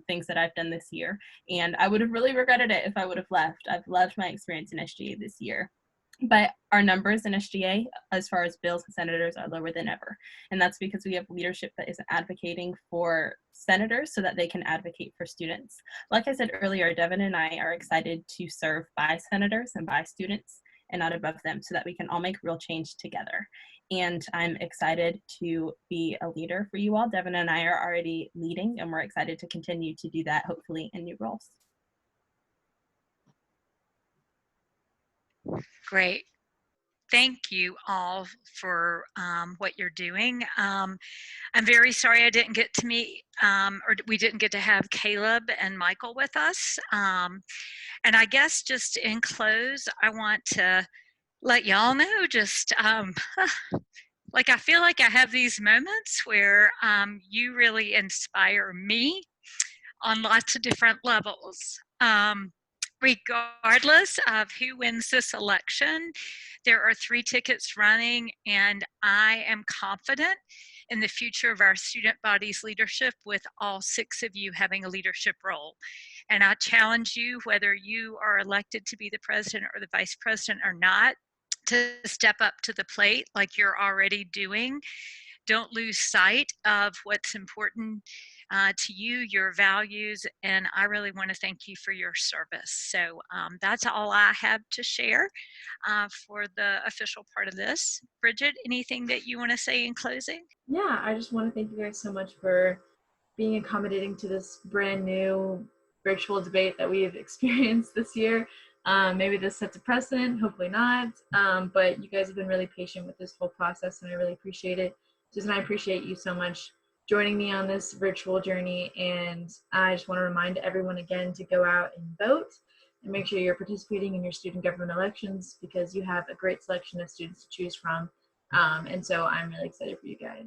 things that I've done this year. And I would have really regretted it if I would have left. I've loved my experience in SGA this year. But our numbers in SGA, as far as bills and senators, are lower than ever. And that's because we have leadership that is advocating for senators so that they can advocate for students. Like I said earlier, Devin and I are excited to serve by senators and by students and not above them so that we can all make real change together. And I'm excited to be a leader for you all. Devin and I are already leading, and we're excited to continue to do that, hopefully in new roles. Great. Thank you all for what you're doing. I'm very sorry I didn't get to meet, or we didn't get to have Caleb and Michael with us. And I guess just in close, I want to let y'all know just like I feel like I have these moments where you really inspire me on lots of different levels. Regardless of who wins this election, there are 3 tickets running, and I am confident in the future of our student body's leadership with all 6 of you having a leadership role. And I challenge you, whether you are elected to be the president or the vice president or not, to step up to the plate like you're already doing. Don't lose sight of what's important to you, your values, and I really want to thank you for your service. So that's all I have to share for the official part of this. Bridget, anything that you want to say in closing? Yeah, I just want to thank you guys so much for being accommodating to this brand new virtual debate that we've experienced this year. Maybe this sets a precedent, hopefully not, but you guys have been really patient with this whole process, and I really appreciate it. Susan, I appreciate you so much joining me on this virtual journey, and I just want to remind everyone again to go out and vote and make sure you're participating in your student government elections because you have a great selection of students to choose from, and so I'm really excited for you guys.